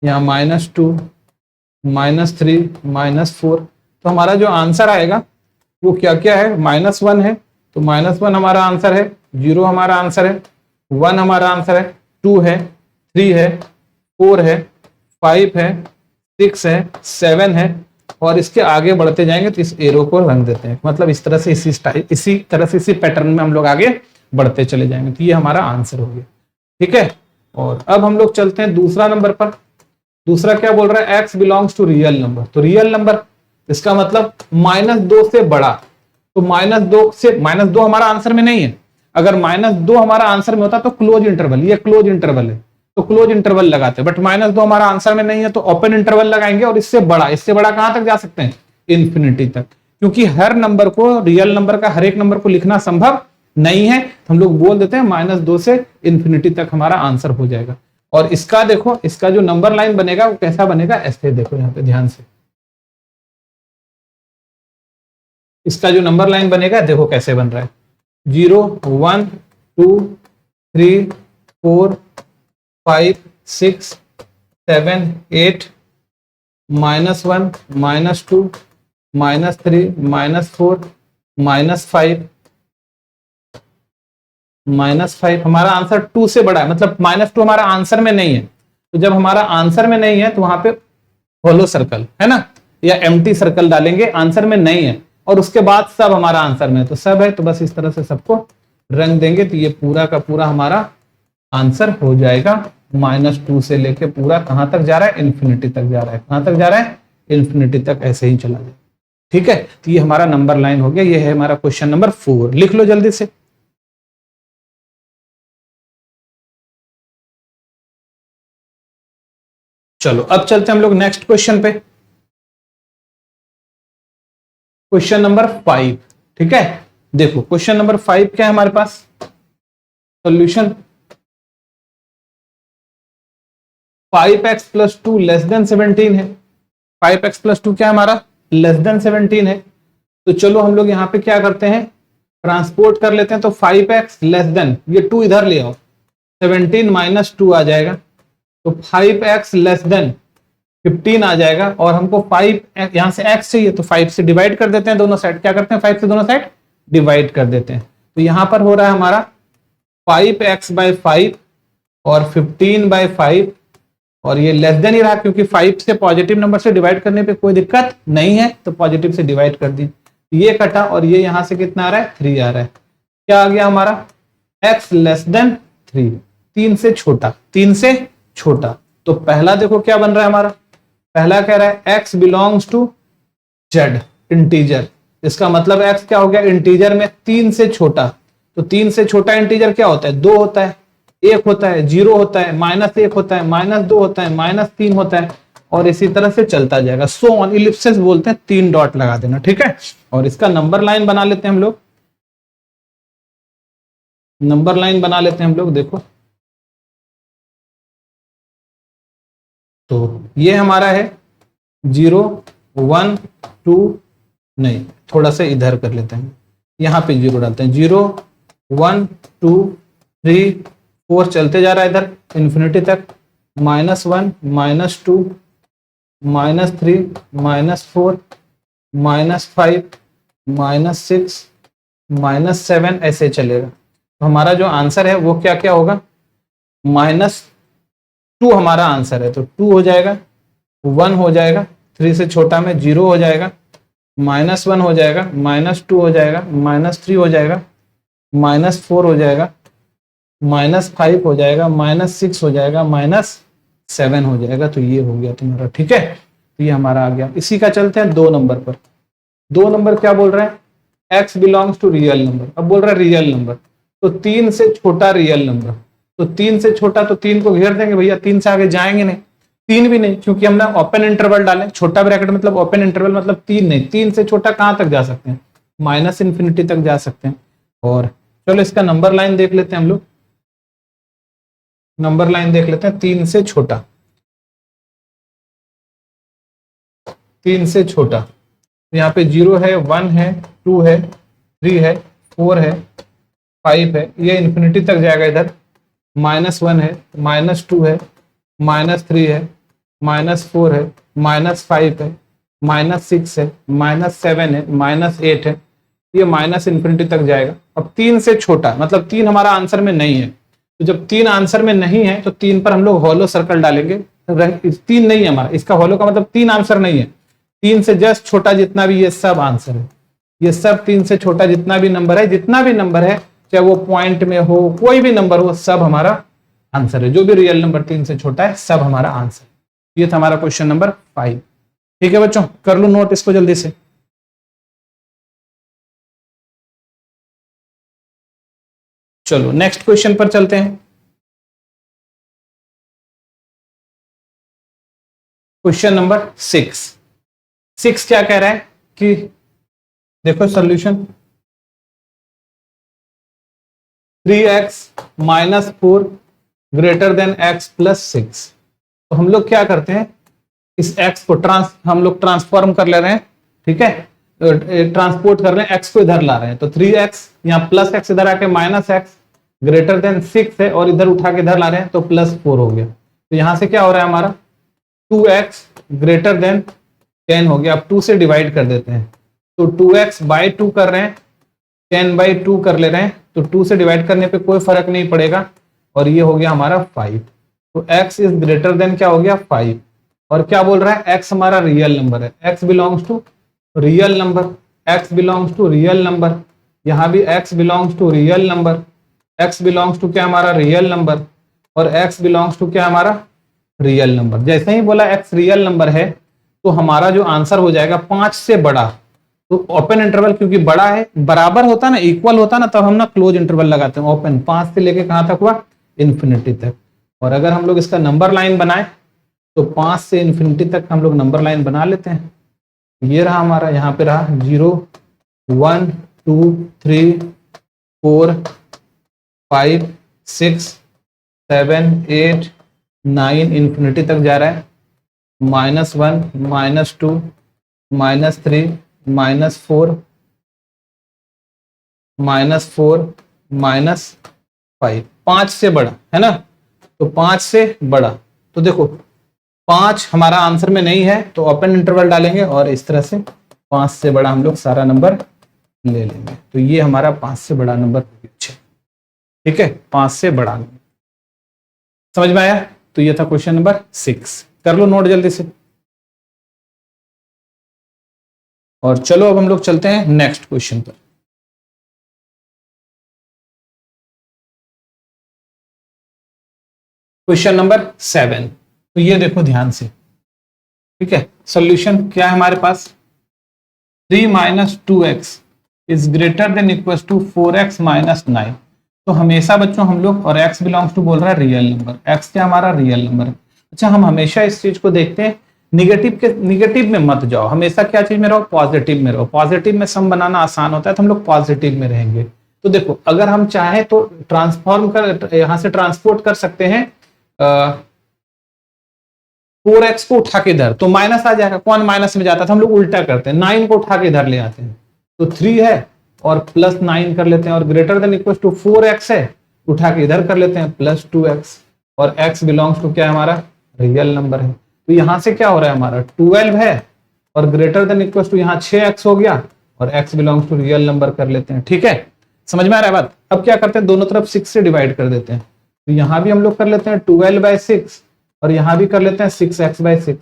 यहाँ -2 -3 -4। तो हमारा जो आंसर आएगा वो क्या क्या है, -1 है, तो -1 हमारा आंसर है, 0 हमारा आंसर है, 1 हमारा आंसर है, 2 है, 3 है, 4 है, 5 है, 6 है, 7 है, और इसके आगे बढ़ते जाएंगे तो इस एरो को रंग देते हैं, मतलब इस तरह से इसी पैटर्न में हम लोग आगे बढ़ते चले जाएंगे। तो ये हमारा आंसर हो गया, ठीक है। और अब हम लोग चलते हैं दूसरा नंबर पर। दूसरा क्या बोल रहा है, x belongs to real number, तो रियल नंबर इसका मतलब -2 से बड़ा, तो -2 हमारा आंसर में नहीं है, अगर -2 हमारा आंसर में होता तो क्लोज इंटरवल, ये क्लोज इंटरवल है तो क्लोज इंटरवल लगाते, बट -2 हमारा आंसर में नहीं है तो ओपन इंटरवल लगाएंगे, और इससे बड़ा कहां तक जा सकते हैं, इंफिनिटी तक, क्योंकि हर नंबर को, रियल नंबर का हर एक नंबर को लिखना संभव नहीं है, हम लोग बोल देते हैं -2 से इंफिनिटी तक हमारा आंसर हो जाएगा। और इसका देखो, इसका जो नंबर लाइन बनेगा वो कैसा बनेगा, ऐसे देखो यहाँ पे ध्यान से, इसका जो नंबर लाइन बनेगा देखो कैसे बन रहा है, 0 1 2 3 4 5 6 7 8 -1 -2 -3 -4 -5 हमारा आंसर 2 से बड़ा है, मतलब -2 हमारा आंसर में नहीं है, तो जब हमारा आंसर में नहीं है तो वहां पे होलो सर्कल है ना, या एम्प्टी सर्कल डालेंगे, आंसर में नहीं है, और उसके बाद सब हमारा आंसर में है, तो सब है तो बस इस तरह से सबको रंग देंगे, तो ये पूरा का पूरा हमारा आंसर हो जाएगा। -2 से लेके पूरा कहां तक जा रहा है, इंफिनिटी तक जा रहा है, कहां तक जा रहा है, इंफिनिटी तक, ऐसे ही चला जाए। ठीक है, तो ये हमारा नंबर लाइन हो गया, ये है हमारा क्वेश्चन नंबर 4, लिख लो जल्दी से। चलो अब चलते हैं हम लोग नेक्स्ट क्वेश्चन पे, क्वेश्चन नंबर 5। ठीक है, देखो क्वेश्चन नंबर 5 क्या है हमारे पास, सॉल्यूशन 5x + 2 < 17 है, 5x + 2 क्या है हमारा, <17 है, तो चलो हम लोग यहाँ पे क्या करते हैं, ट्रांसपोर्ट कर लेते हैं, तो 5x ये 2 इधर ले आओ, 17 - 2 आ जाएगा, तो 5x < 15 आ जाएगा, और हमको 5 यहां से x चाहिए, तो 5 से डिवाइड कर देते हैं दोनों साइड, क्या करते हैं 5 से दोनों साइड डिवाइड कर देते हैं, तो यहां पर हो रहा है हमारा 5x/5 और 15/5, और ये लेस देन ही रहा, क्योंकि 5 से पॉजिटिव नंबर से डिवाइड करने पे कोई दिक्कत नहीं है, तो पॉजिटिव से डिवाइड कर दी, ये कटा, और ये यहां से कितना आ रहा है, 3 आ रहा है, क्या आ गया हमारा, x < 3, 3 से छोटा, 3 से छोटा, तो पहला देखो क्या बन रहा है हमारा, पहला कह रहा है x belongs to z integer, इसका मतलब x क्या हो गया, इंटीजर में 3 से छोटा, तो 3 से छोटा इंटीजर क्या होता है, 2 होता है, 1 होता है, 0 होता है, -1 होता है, -2 होता है, -3 होता है, और इसी तरह से चलता जाएगा, सो ऑन, इलिप्सिस बोलते हैं, 3 डॉट लगा देना। ठीक है, और इसका नंबर लाइन बना लेते हैं हम लोग, नंबर लाइन बना लेते हैं हम लोग, देखो तो ये हमारा है 0 1 2, नहीं थोड़ा सा इधर कर लेते हैं, यहां पे 0 डालते हैं, 0 1 2 3 4 चलते जा रहा है इधर इंफिनिटी तक, -1 -2 -3 -4 -5 -6 -7 ऐसे चलेगा, तो हमारा जो आंसर है वो क्या क्या होगा, -2 हमारा आंसर है, तो 2 हो जाएगा, 1 हो जाएगा, 3 से छोटा में 0 हो जाएगा, -1 हो जाएगा, -2 हो जाएगा, -3 हो जाएगा, -4 हो जाएगा, -5 हो जाएगा, -6 हो जाएगा, -7 हो जाएगा, तो ये हो गया तुम्हारा। ठीक है, तो ये हमारा आ गया। इसी का चलते हैं 2 नंबर पर, 2 नंबर क्या बोल रहा है, x belongs to real number, अब बोल रहा है रियल नंबर, तो 3 से छोटा रियल नंबर, तो 3 से छोटा, तो 3 को घेर देंगे भैया, 3 से आगे जाएंगे नहीं, 3 भी नहीं, क्योंकि हमने ओपन इंटरवल डाले, छोटा ब्रैकेट मतलब ओपन इंटरवल मतलब 3 नहीं, 3 से छोटा कहां तक जा सकते हैं, -इंफिनिटी तक जा सकते हैं। और चलो इसका नंबर लाइन देख लेते हैं हम लोग, नंबर लाइन देख लेते हैं, 3 से छोटा, 3 से छोटा, तो यहाँ पे 0 है, 1 है, 2 है, 3 है, 4 है, 5 है, ये इंफिनिटी तक जाएगा, इधर -1 है, -2 है, -3 है, -4 है, -5 है, -6 है, -7 है, -8 है, ये -इंफिनिटी तक जाएगा। अब 3 से छोटा मतलब 3 हमारा आंसर में नहीं है, तो जब 3 आंसर में नहीं है तो 3 पर हम लोग हॉलो सर्कल डालेंगे, 3 नहीं है हमारा, इसका हॉलो का मतलब 3 आंसर नहीं है, 3 से जस्ट छोटा जितना भी ये सब आंसर है, ये सब 3 से छोटा जितना भी नंबर है, जितना भी नंबर है, चाहे वो पॉइंट में हो, कोई भी नंबर हो, सब हमारा आंसर है, जो भी रियल नंबर 3 से छोटा है सब हमारा आंसर। ये था हमारा क्वेश्चन नंबर 5। ठीक है बच्चों, कर लो नोट इसको जल्दी से। चलो नेक्स्ट क्वेश्चन पर चलते हैं। क्वेश्चन नंबर 6 क्या कह रहा है कि देखो solution 3x minus 4 greater than x plus 6। तो हम लोग क्या करते हैं, इस x को हम लोग ट्रांसफॉर्म कर ले रहे हैं, ठीक है, ट्रांसपोर्ट कर रहे हैं, x को इधर ला रहे हैं। तो 3x यहाँ प्लस x इधर आके माइनस x ग्रेटर देन 6 है, और इधर उठा के इधर ला रहे हैं तो प्लस 4 हो गया। तो यहां से क्या हो रहा है हमारा 2x ग्रेटर देन 10 हो गया। अब 2 से डिवाइड कर देते हैं, तो 2x बाई 2 कर रहे हैं, 10 बाई 2 कर ले रहे हैं, तो 2 से डिवाइड करने पे कोई फर्क नहीं पड़ेगा, और ये हो गया हमारा 5। तो x इज ग्रेटर देन क्या हो गया 5। और क्या बोल रहा है, x हमारा रियल नंबर है, x belongs to real number, x belongs to real number, यहाँ भी x belongs to real number, x belongs to क्या हमारा रियल नंबर, और x बिलोंग्स टू क्या हमारा रियल नंबर। जैसे ही बोला x रियल नंबर है तो हमारा जो आंसर हो जाएगा 5 से बड़ा। तो ओपन इंटरवल क्योंकि बड़ा है, बराबर होता ना, इक्वल होता ना, तब हम ना क्लोज इंटरवल लगाते हैं। ओपन 5 से लेके कहां तक हुआ, इन्फिनिटी तक। और अगर हम लोग इसका नंबर लाइन बनाए तो 5 से इन्फिनिटी तक हम लोग नंबर लाइन बना लेते हैं। ये रहा हमारा, यहाँ पे रहा 0 1 2 3 4 5 6 7 8 9 इन्फिनिटी तक जा रहा है, -1 -2 -3 -4 -5, 5 से बड़ा है ना, तो 5 से बड़ा। तो देखो 5 हमारा आंसर में नहीं है, तो ओपन इंटरवल डालेंगे और इस तरह से 5 से बड़ा हम लोग सारा नंबर ले लेंगे। तो ये हमारा 5 से बड़ा नंबर, ठीक है, 5 से बड़ा नंबर। समझ में आया? तो ये था क्वेश्चन नंबर 6। कर लो नोट जल्दी से। और चलो अब हम लोग चलते हैं नेक्स्ट क्वेश्चन पर। Question number 7। तो ये देखो ध्यान से, ठीक है, सॉल्यूशन क्या है हमारे पास, 3 minus 2x is greater than equal to 4x minus 9। तो हमेशा बच्चों हम लोग, और x बिलोंग्स टू बोल रहा है रियल नंबर, x क्या हमारा रियल नंबर है। अच्छा, हम हमेशा इस चीज को देखते हैं, निगेटिव में मत जाओ, हमेशा क्या चीज में रहो, पॉजिटिव में रहो। पॉजिटिव में सम बनाना आसान होता है, तो हम लोग पॉजिटिव में रहेंगे। तो देखो अगर हम चाहें तो ट्रांसफॉर्म कर, यहां से ट्रांसपोर्ट कर सकते हैं 4x को उठा के इधर, तो माइनस आ जाएगा। कौन माइनस में जाता था, हम लोग उल्टा करते हैं, 9 को उठा के इधर ले आते हैं, तो 3 है और प्लस 9 कर लेते हैं, और greater than equal to 4x है, उठा के इधर कर लेते हैं प्लस 2x, और x बिलोंग्स टू क्या है हमारा रियल नंबर है। तो यहां से क्या हो रहा है हमारा 12 है, और ग्रेटर देन इक्वल टू यहाँ 6x हो गया, और x belongs to real number कर लेते हैं। ठीक है, समझ में आ रहा है बात? अब क्या करते हैं, दोनों तरफ 6 से डिवाइड कर देते हैं। तो यहां भी हम लोग कर लेते हैं 12/6, और यहां भी कर लेते हैं 6x/6।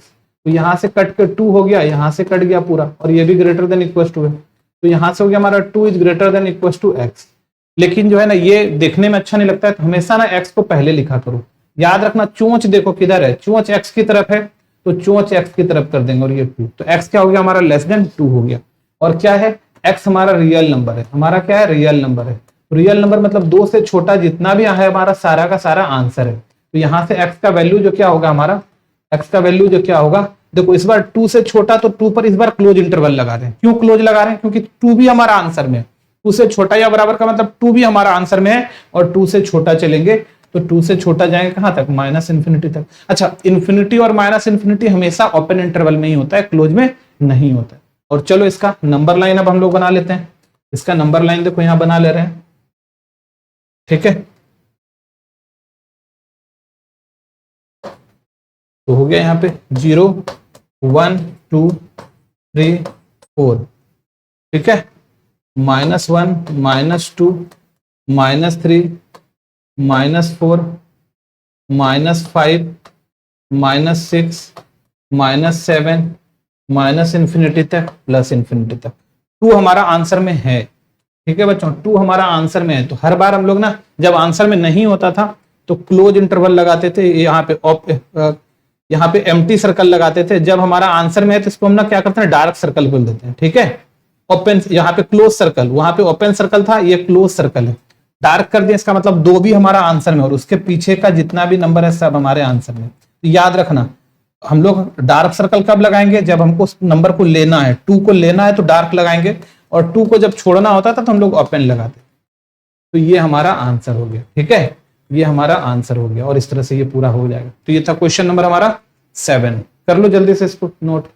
तो यहां से कट के 2 हो गया, यहां से कट गया पूरा, और ये भी ग्रेटर देन इक्वल टू है, तो यहां से हो गया हमारा 2 is greater than equal to x। लेकिन जो है ना, ये देखने में अच्छा नहीं लगता है, तो हमेशा ना x को पहले लिखा करो। याद रखना, चोंच देखो किधर है, चोंच x की तरफ है, तो चोंच x की तरफ कर देंगे, और ये 2, तो x क्या हो गया हमारा लेस देन 2 हो गया। और क्या है, x हमारा रियल नंबर है, हमारा क्या है रियल नंबर है। रियल नंबर मतलब 2 से छोटा जितना भी है हमारा सारा का सारा आंसर है। तो यहां से x का वैल्यू जो क्या होगा हमारा, x का वैल्यू जो क्या होगा, देखो इस बार 2 से छोटा, तो 2 पर इस बार क्लोज इंटरवल लगा रहे हैं। क्यों क्लोज लगा रहे हैं, क्योंकि 2 भी हमारा आंसर में है। 2 से छोटा या बराबर का मतलब 2 भी हमारा आंसर में है, और 2 से छोटा चलेंगे, तो 2 से छोटा जाएंगे कहां तक, माइनस इन्फिनिटी तक। अच्छा, इन्फिनिटी और माइनस इन्फिनिटी हमेशा ओपन इंटरवल में ही होता है, क्लोज में नहीं होता है। और चलो इसका नंबर लाइन अब हम लोग बना लेते हैं। इसका नंबर लाइन देखो यहां बना ले रहे हैं, ठीक है। तो हो गया यहाँ पे 0 1 2 3 4, ठीक है, -1 -2 -3 -4 -5 -6 -7 माइनस इन्फिनिटी तक प्लस इन्फिनिटी तक। 2 हमारा आंसर में है, ठीक है बच्चों, 2 हमारा आंसर में है। तो हर बार हम लोग ना, जब आंसर में नहीं होता था तो क्लोज इंटरवल लगाते थे, यहाँ पे एम्प्टी सर्कल लगाते थे। जब हमारा आंसर में है तो इसको हम ना क्या करते हैं, डार्क सर्कल बोल देते हैं, ठीक है। ओपन, यहाँ पे क्लोज सर्कल, वहां पे ओपन सर्कल था, ये क्लोज सर्कल है। डार्क कर दिया, इसका मतलब 2 भी हमारा आंसर में और उसके पीछे का जितना भी नंबर है सब हमारे आंसर में। तो याद रखना, हम लोग डार्क सर्कल कब लगाएंगे, जब हमको नंबर को लेना है, 2 को लेना है तो डार्क लगाएंगे, और 2 को जब छोड़ना होता था तो हम लोग ओपन लगाते। तो ये हमारा आंसर हो गया, ठीक है, ये हमारा आंसर हो गया, और इस तरह से ये पूरा हो जाएगा। तो ये था क्वेश्चन नंबर हमारा 7। कर लो जल्दी से इसको नोट।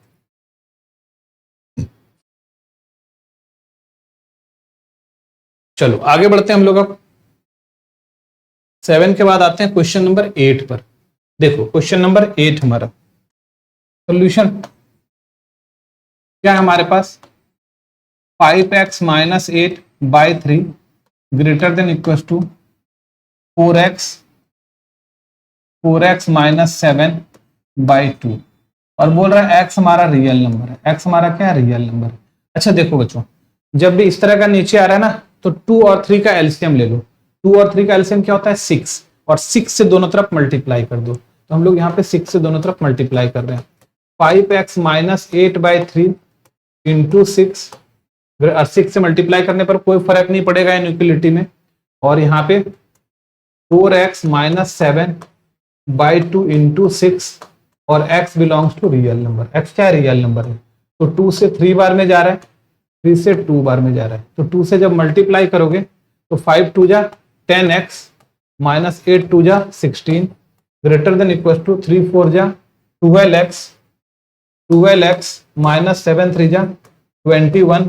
चलो आगे बढ़ते हैं हम लोग। अब 7 के बाद आते हैं क्वेश्चन नंबर 8 पर। देखो क्वेश्चन नंबर 8 हमारा सोल्यूशन क्या है हमारे पास, 5x minus 8 by 3 greater than equal to 4x minus 7 by 2, और बोल रहा है x हमारा रियल नंबर है। x हमारा क्या है, रियल नंबर है। अच्छा देखो बच्चों, जब भी इस तरह का नीचे आ रहा है ना, तो 2 और 3 का एलसीएम ले लो। 2 और 3 का एलसीएम क्या होता है, 6, और 6 से दोनों तरफ मल्टीप्लाई कर दो। तो हम लोग यहाँ पे 6 से दोनों तरफ मल्टीप्लाई कर रहे हैं। 5x माइनस 8 बाई 3 इंटू 6, 6 से मल्टीप्लाई करने पर कोई फर्क नहीं पड़ेगा इनइक्वलिटी में, और यहाँ पे 4x माइनस 7 बाई 2 इंटू 6, और x belongs to real number. x क्या है, रियल नंबर है। तो 2 से 3 बार में जा रहा है, 3 से 2 बार में जा रहा है। तो 2 से जब मल्टीप्लाई करोगे तो 5 2 जा 10x माइनस 8 2 जा 16 ग्रेटर देन इक्वल टू 3 4 जा 12x माइनस 7 3 जा 21,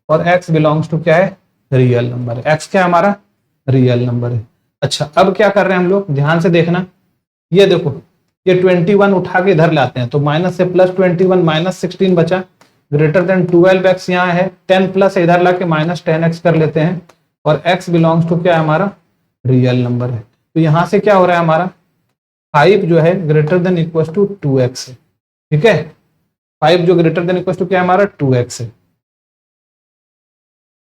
और x बिलोंग्स टू क्या है, रियल नंबर है। x क्या है, हमारा रियल नंबर है। अच्छा अब क्या कर रहे हैं हम लोग, ध्यान से देखना, ये देखो ये 21 उठा के इधर लाते हैं, तो माइनस से प्लस 21 माइनस 16 बचा, ग्रेटर देन 12x यहाँ है, 10 प्लस इधर ला के माइनस 10x कर लेते हैं, और x बिलोंग्स टू क्या है, हमारा रियल नंबर है। तो यहां से क्या हो रहा है, हमारा 5 जो है greater than equal to 2x है, ठीक है। 5 जो ग्रेटर देन इक्वल टू क्या है, हमारा 2x है।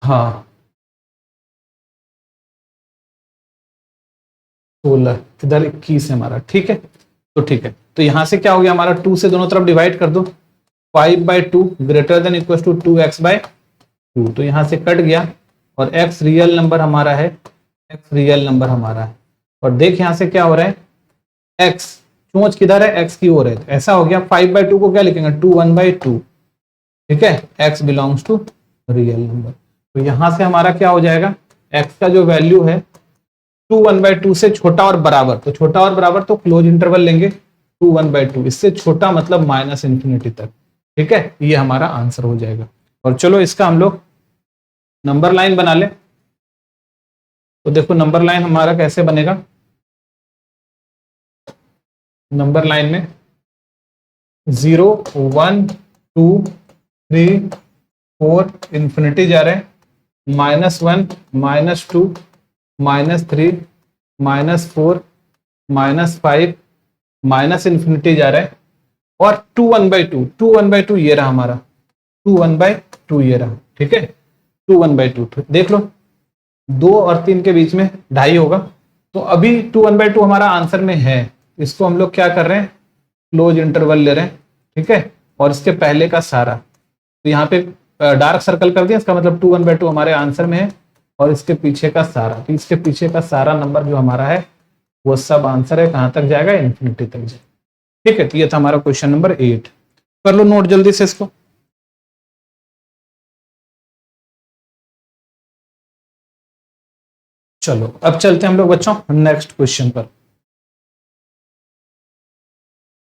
हाँ 16, इधर 21 है हमारा, ठीक है। तो ठीक है, तो यहां से क्या हो गया हमारा, 2 से दोनों तरफ डिवाइड कर दो, 5 by 2 greater than equal to 2x by 2, तो यहां से कट गया, और x रियल नंबर हमारा है, x रियल नंबर हमारा है। और देख यहां से क्या हो रहा है, x चोंच किधर है, x की ओर है, तो ऐसा हो गया 5 बाई 2 को क्या लिखेंगे, 2 1 बाई 2, ठीक है, x belongs to real number. तो यहां से हमारा क्या हो जाएगा, x का जो वैल्यू है 2 1 बाई 2 से छोटा और बराबर, तो छोटा और बराबर तो क्लोज इंटरवल लेंगे, 2 1 बाई 2, इससे छोटा मतलब माइनस इन्फिनिटी तक, ठीक है, ये हमारा आंसर हो जाएगा। और चलो इसका हम लोग नंबर लाइन बना ले। तो देखो नंबर लाइन हमारा कैसे बनेगा, नंबर लाइन में 0 1 2 3 4 इन्फिनिटी जा रहे हैं, -1 -2 -3 -4 -5 माइनस इन्फिनिटी जा रहा है, और 2 1 बाई 2, 2 1 बाई 2 ये रहा हमारा, 2 1 बाई 2 ये रहा, ठीक है, 2 1 बाई 2 देख लो, 2 और 3 के बीच में 2.5 होगा। तो अभी 2 1 बाई 2 हमारा आंसर में है, इसको हम लोग क्या कर रहे हैं, क्लोज इंटरवल ले रहे हैं, ठीक है, और इसके पहले का सारा, तो यहाँ पे डार्क सर्कल कर दिया, इसका मतलब 2 1 बाई 2 हमारे आंसर में है, और इसके पीछे का सारा, तो इसके पीछे का सारा नंबर जो हमारा है वो सब आंसर है, कहां तक जाएगा, इन्फिनिटी तक जाएगा, ठीक है। तो ये था हमारा क्वेश्चन नंबर 8। कर लो नोट जल्दी से इसको। चलो अब चलते हैं हम लोग बच्चों नेक्स्ट क्वेश्चन पर।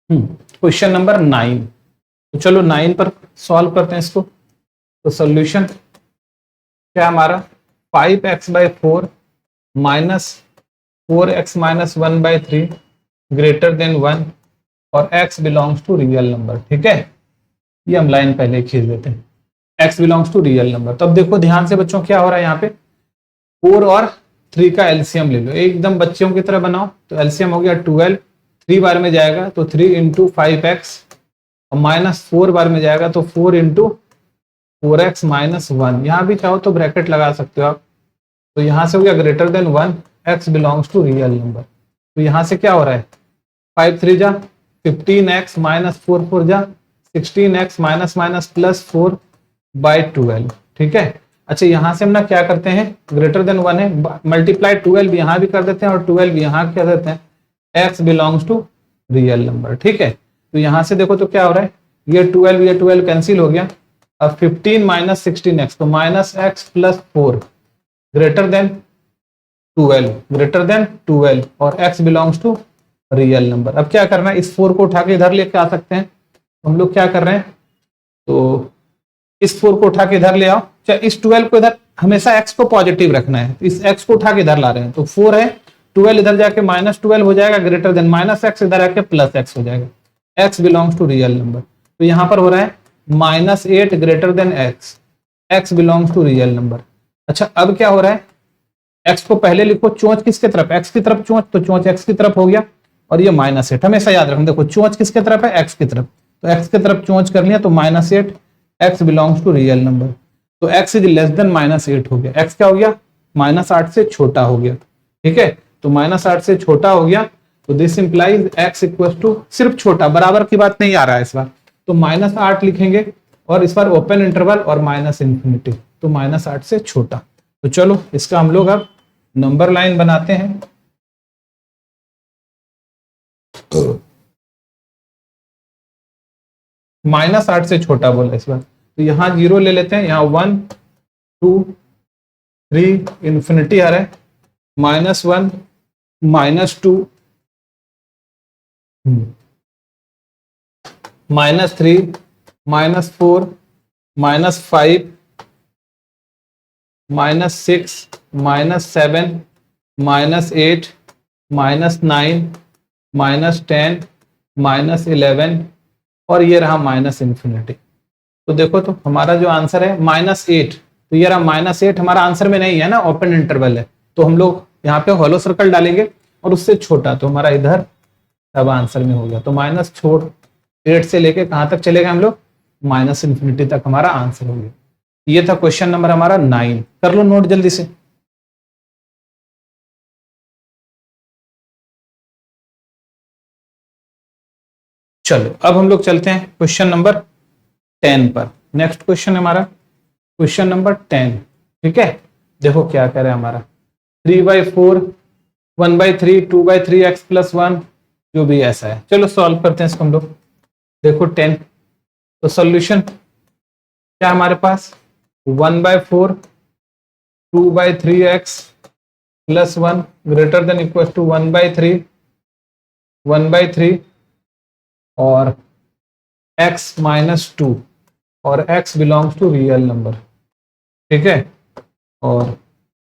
Question number 9। तो चलो 9 पर सॉल्व करते हैं इसको। तो सोल्यूशन क्या हमारा, 5x by 4 minus 4x minus 1 by 3 greater than 1, और x belongs to real number, ठीक है। ये हम लाइन पहले खींच देते हैं, x belongs to real number. तब देखो ध्यान से बच्चों क्या हो रहा है, यहाँ पे 4 और 3 का एलसीएम ले लो, एकदम बच्चों की तरह बनाओ। तो एलसीएम हो गया 12, 3 बार में जाएगा तो 3 इंटू 5x, और -4 बार में जाएगा तो 4 इंटू 4x माइनस 1, यहाँ भी चाहो तो ब्रैकेट लगा सकते हो आप। तो यहाँ से हो गया greater than 1, x belongs to real number. तो यहाँ से क्या हो रहा है, 5 3 जा 15x माइनस 4 4 जा 16x minus minus plus 4 by 12, ठीक है। अच्छा यहाँ से हम ना क्या करते हैं, ग्रेटर देन 1 है, मल्टीप्लाई 12 यहाँ भी कर देते हैं और 12 यहाँ कर देते हैं, x belongs to real number. ठीक है, तो यहाँ से देखो तो क्या हो रहा है, ये 12 कैंसिल हो गया। अब 15 माइनस 16x, तो minus x plus 4 greater than 12 और x belongs to real number. अब क्या करना है, इस 4 को उठा के इधर लेके आ सकते हैं। हम लोग क्या कर रहे हैं, तो इस 4 को उठा के इधर ले आओ, चाहे इस 12 को इधर, हमेशा x को पॉजिटिव रखना है, इस x को उठा के इधर ला रहे हैं, तो 4 है, 12 इधर जाके माइनस 12 हो जाएगा, ग्रेटर देन माइनस एक्स इधर आके प्लस एक्स हो जाएगा, x belongs to real number. तो यहाँ पर हो रहा है -8 greater than x belongs to real number. अच्छा अब क्या हो रहा है, x को पहले लिखो, चोंच किसके तरफ, x की तरफ चोंच, तो चोंच x की तरफ हो गया, और ये -8 हमेशा याद रखना, देखो चोंच किसके तरफ है, x की तरफ, तो x की तरफ चोंच कर लिया, तो -8 x belongs to real number. तो x इज लेस देन -8 हो गया, x क्या हो गया, -8 से छोटा हो गया। ठीक है, तो -8 से छोटा हो गया, तो this implies x equal to, सिर्फ छोटा, बराबर की बात नहीं आ रहा है इस बार, तो -8 लिखेंगे और इस बार ओपन इंटरवल और -इंफिनिटी, तो -8 से छोटा। तो चलो इसका हम लोग अब नंबर लाइन बनाते हैं। -8 से छोटा बोला इस बार, तो यहाँ 0 ले लेते हैं, यहाँ 1 2 3 इंफिनिटी आ रहा है, -1 -2 -3 -4 -5 -6 -7 -8 -9 -10 -11 और ये रहा -इंफिनिटी। तो देखो तो हमारा जो आंसर है -8, तो ये रहा -8 हमारा आंसर में नहीं है ना, ओपन इंटरवल है, तो हम लोग यहाँ पे हॉलो सर्कल डालेंगे और उससे छोटा, तो हमारा इधर अब आंसर में हो गया, तो -8 से लेके कहां तक चलेगा हम लोग, -इंफिनिटी तक हमारा आंसर हो गया। ये था क्वेश्चन नंबर हमारा 9, कर लो नोट जल्दी से। चलो अब हम लोग चलते हैं क्वेश्चन नंबर 10 पर। नेक्स्ट क्वेश्चन हमारा क्वेश्चन नंबर 10। ठीक है, देखो क्या कह रहा है हमारा, 3/4 1/3 2/3 x + 1, जो भी ऐसा है। चलो सॉल्व करते हैं इसको हम लोग। देखो 10, तो सॉल्यूशन क्या हमारे पास, 1/4 2/3 x + 1 greater than equal to 1/3 और x - 2 और x belongs to real number. ठीक है, और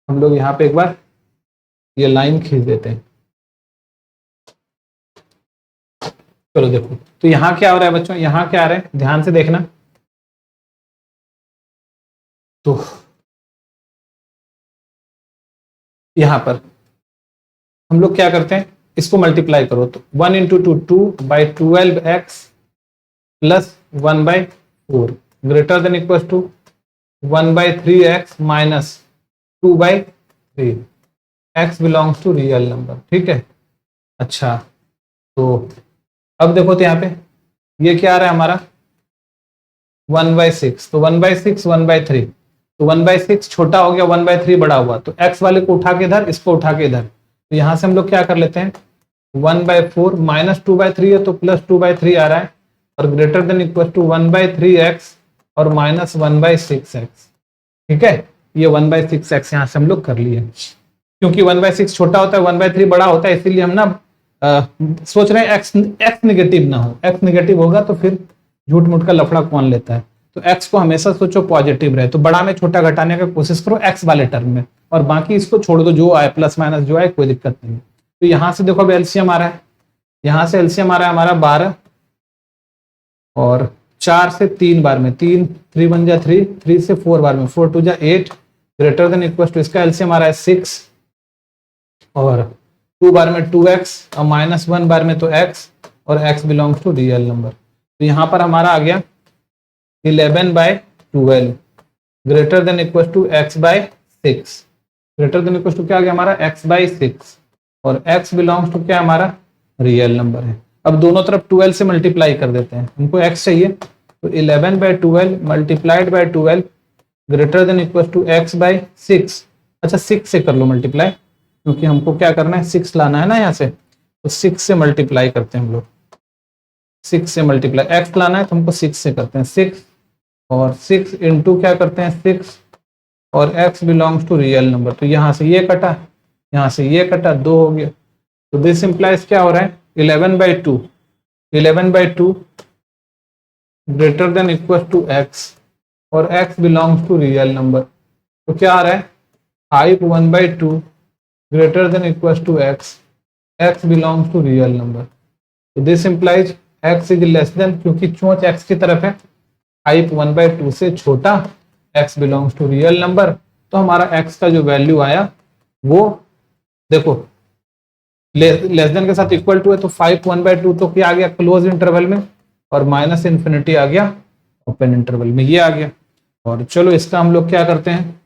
हम लोग यहाँ पे एक बार ये लाइन खींच देते हैं। चलो देखो, तो यहाँ क्या हो रहा है बच्चों, यहाँ क्या आ रहा है, ध्यान से देखना। तो यहाँ पर हम लोग क्या करते हैं, इसको मल्टीप्लाई करो, तो 1 × 2 2/12x + 1/4 greater than equal to 1/3x - 2/3 x belongs to real number. ठीक है, अच्छा तो अब देखो तो यहाँ पे ये क्या आ रहा है हमारा 1/6, तो 1/6 1/3, तो 1/6 छोटा हो गया, 1/3 बड़ा हुआ, तो x वाले को उठा के इधर, इसको उठा के इधर, तो यहाँ से हम लोग क्या कर लेते हैं, 1/4 -2/3 है तो +2/3 आ रहा है, और greater than equal to 1/3x और -1/6x। ठीक है, ये 1/6x यहाँ से हम लोग कर लिए, क्योंकि 1/6 छोटा होता है 1/3 बड़ा होता है, इसीलिए हम ना सोच रहे हैं x निगेटिव ना हो, x निगेटिव होगा तो फिर झूठ मूठ का लफड़ा कौन लेता है, तो x को हमेशा सोचो पॉजिटिव रहे, तो बड़ा में छोटा घटाने का कोशिश करो x वाले टर्म में, और बाकी इसको छोड़ दो, जो आए प्लस माइनस जो आए कोई दिक्कत नहीं। तो यहाँ से देखो अब एलसीएम आ रहा है, यहाँ से एलसीएम आ रहा है हमारा 12 और 4 से 3 बार में, 3 3 1 जा 3, 3 से 4 बार में, 4 2 जा 8 ग्रेटर देन इक्वल टू, इसका एलसीएम आ रहा है 6 और 2 बार में 2x और -1 बार में तो x और x belongs to real number. तो यहाँ पर हमारा आ गया 11/12 greater than equal to x/6 greater than equal to क्या आ गया हमारा x/6 और x बिलोंग्स टू क्या हमारा रियल नंबर है। अब दोनों तरफ 12 से मल्टीप्लाई कर देते हैं, हमको x चाहिए, तो 11/12 multiplied by 12 greater than equal to x by 6। अच्छा 6 से कर लो मल्टीप्लाई, क्योंकि हमको क्या करना है 6 लाना है ना यहाँ से, तो 6 से मल्टीप्लाई करते हैं हम लोग। 6 से मल्टीप्लाई, x लाना है तो हमको 6 से करते हैं 6, और 6 इंटू क्या करते हैं 6, और x belongs to real number, तो यहाँ से ये कटा, यहाँ से ये कटा, 2 हो गया। तो दिस इंप्लाइज क्या हो रहा है 11/2, 11/2 greater than equal to x, और x belongs to real number, तो क्या आ रहा है 5/1/2 greater than equal to x, x belongs to real number. तो this implies x is less than, क्योंकि चोंच x की तरफ है, 5/1/2 से छोटा, x belongs to real number, तो हमारा x का जो वैल्यू आया वो देखो लेस देन के साथ इक्वल टू है, तो 5/1/2 तो क्या आ गया क्लोज इंटरवल में, और माइनस इन्फिनिटी आ गया ओपन इंटरवल में, ये आ गया। और चलो इसका हम लोग क्या करते हैं,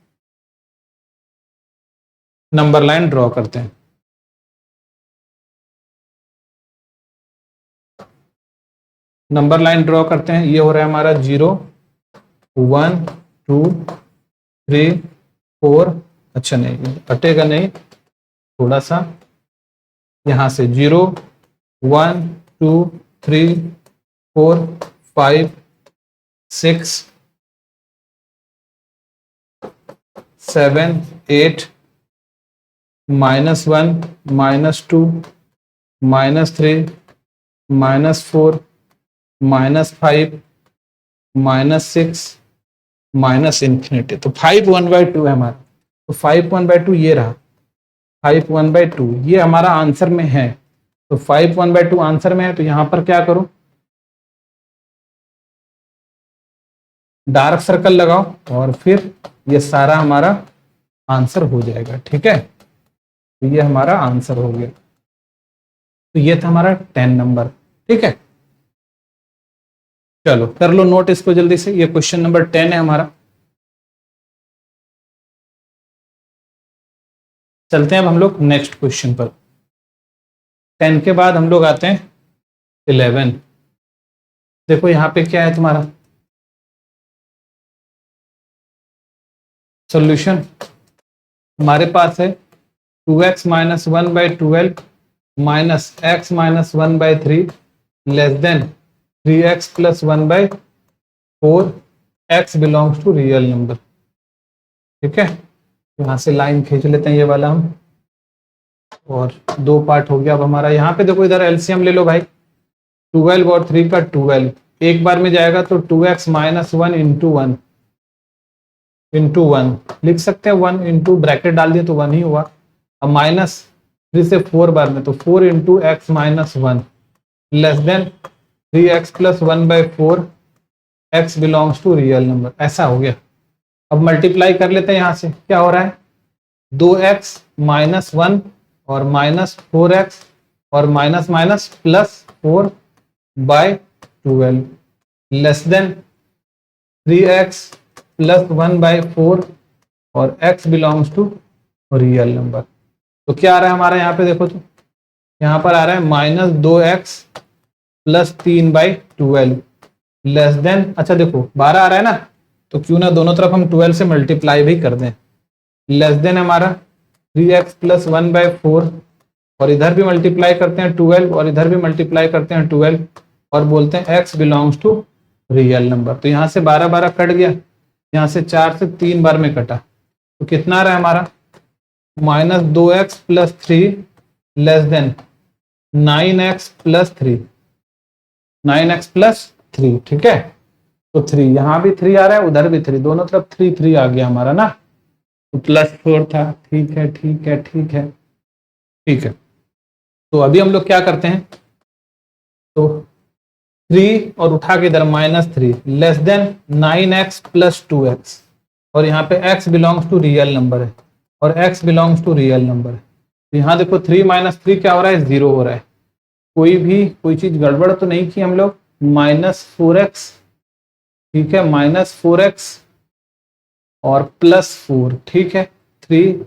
नंबर लाइन ड्रॉ करते हैं। नंबर लाइन ड्रॉ करते हैं, ये हो रहा है हमारा 0 1 2 3 4, अच्छा नहीं हटेगा नहीं, थोड़ा सा यहां से 0 1 2 3 4 5 6 7 8 -1 -2 -3 -4 -5 -6 माइनस इन्फिनिटी, तो 5/1/2 है हमारा, तो 5/1/2 ये रहा, 5/1/2 ये हमारा आंसर में है, तो 5/1/2 आंसर में है, तो यहां पर क्या करो डार्क सर्कल लगाओ, और फिर ये सारा हमारा आंसर हो जाएगा, ठीक है। तो ये हमारा आंसर हो गया, तो ये था हमारा 10 नंबर, ठीक है। चलो कर लो नोट इसको जल्दी से, ये क्वेश्चन नंबर 10 है हमारा। चलते हैं अब हम लोग नेक्स्ट क्वेश्चन पर। 10 के बाद हम लोग आते हैं 11। देखो यहां पे क्या है तुम्हारा सॉल्यूशन, हमारे पास है 2x - 1/12 minus x - 1/3 less than 3x + 1/4, x belongs to real number, ठीक है। यहां से लाइन खींच लेते हैं ये वाला हम, और 2 पार्ट हो गया अब हमारा। यहाँ पे देखो इधर एलसीएम ले लो भाई, 12 और 3 का 12 एक बार में जाएगा, तो 2x - 1 इंटू 1 लिख सकते हैं, 1 इंटू ब्रैकेट डाल दिए तो 1 ही हुआ। अब -3 से 4 बार में, तो 4 into x - 1 less than 3x + 1/4, x belongs to real number, ऐसा हो गया। अब मल्टीप्लाई कर लेते हैं, यहां से क्या हो रहा है 2x - 1 और -4x और minus minus +4/12 less than 3x + 1/4 और x belongs to real number. तो क्या आ रहा है हमारा यहाँ पे, देखो तो यहाँ पर आ रहा है -2x + 3/12 लेस देन, अच्छा देखो 12 आ रहा है ना, तो क्यों ना दोनों तरफ हम 12 से मल्टीप्लाई भी कर दें, लेस देन हमारा 3x + 1/4, और इधर भी मल्टीप्लाई करते हैं 12, और इधर भी मल्टीप्लाई करते हैं 12, और बोलते हैं x belongs to real number. तो यहाँ से 12 12 कट गया, यहाँ से 4 से 3 बार में कटा, तो कितना आ रहा है हमारा -2x + 3 less than 9x + 3, 9x + 3, ठीक है। तो 3 यहाँ भी 3 आ रहा है, उधर भी 3, दोनों तरफ 3 3 आ गया हमारा ना, तो +4 था, ठीक है ठीक है ठीक है ठीक है। तो अभी हम लोग क्या करते हैं, तो 3 और उठा के इधर -3 लेस देन 9x + 2x, और यहाँ पे x belongs to real number है, और x belongs to real number है। तो यहाँ देखो 3 - 3 क्या हो रहा है 0 हो रहा है, कोई चीज गड़बड़ तो नहीं की हम लोग, -4x, ठीक है, -4x और +4, ठीक है, 3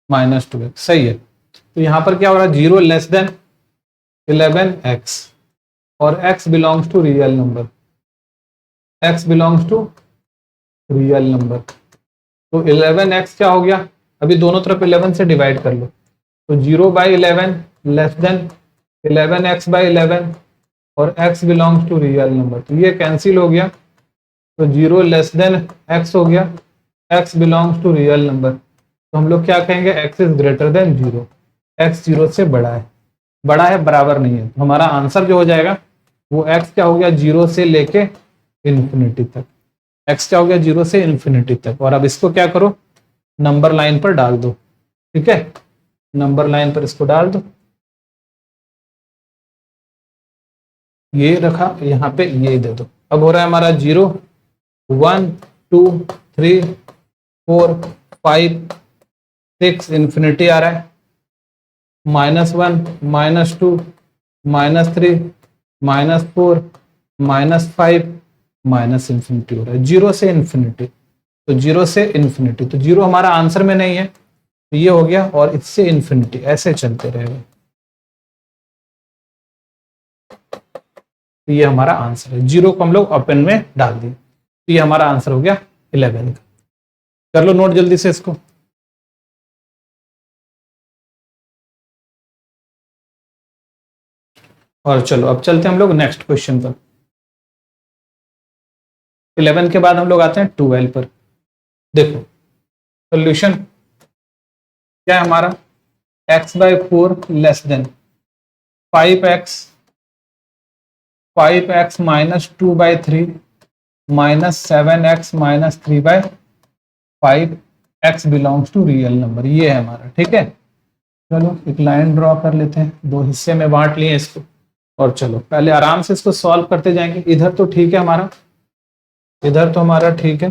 - 2x, सही है। तो यहाँ पर क्या हो रहा है 0 लेस देन 11x, और x belongs to real number, x belongs to real number, तो 11x क्या हो गया, अभी दोनों तरफ 11 से डिवाइड कर लो, तो 0/11 लेस देन 11x/11 और x belongs to real number, तो ये कैंसिल हो गया, तो 0 लेस देन x हो गया, x belongs to real number, तो हम लोग क्या कहेंगे, x is greater than 0, x 0 से बड़ा है बराबर नहीं है, तो हमारा आंसर जो हो जाएगा वो x क्या हो गया, 0 से लेके इन्फिनिटी तक, x क्या हो गया 0 से इन्फिनिटी तक। और अब इसको क्या करो, नंबर लाइन पर डाल दो, ठीक है, नंबर लाइन पर इसको डाल दो, ये रखा यहाँ पे, ये दे दो। अब हो रहा है हमारा 0 1 2 3 4 5 6 इन्फिनिटी आ रहा है, -1 -2 -3 -4 -5 माइनस इन्फिनिटी हो रहा है, 0 से इन्फिनिटी, तो 0 से इन्फिनिटी, तो 0 हमारा आंसर में नहीं है, तो ये हो गया, और इससे इन्फिनिटी ऐसे चलते रहेगा, तो ये हमारा आंसर है, 0 को हम लोग ओपन में डाल दिए, तो ये हमारा आंसर हो गया 11 का। कर लो नोट जल्दी से इसको। और चलो अब चलते हैं हम लोग नेक्स्ट क्वेश्चन पर। 11 के बाद हम लोग आते हैं 12 पर। देखो सोल्यूशन क्या है हमारा, x/4 less than 5x -2/3 -7x -3/5 x belongs to real number, ये है हमारा, ठीक है। चलो एक लाइन ड्रॉ कर लेते हैं, दो हिस्से में बांट लिए इसको, और चलो पहले आराम से इसको सॉल्व करते जाएंगे। इधर तो ठीक है हमारा, इधर तो हमारा ठीक है,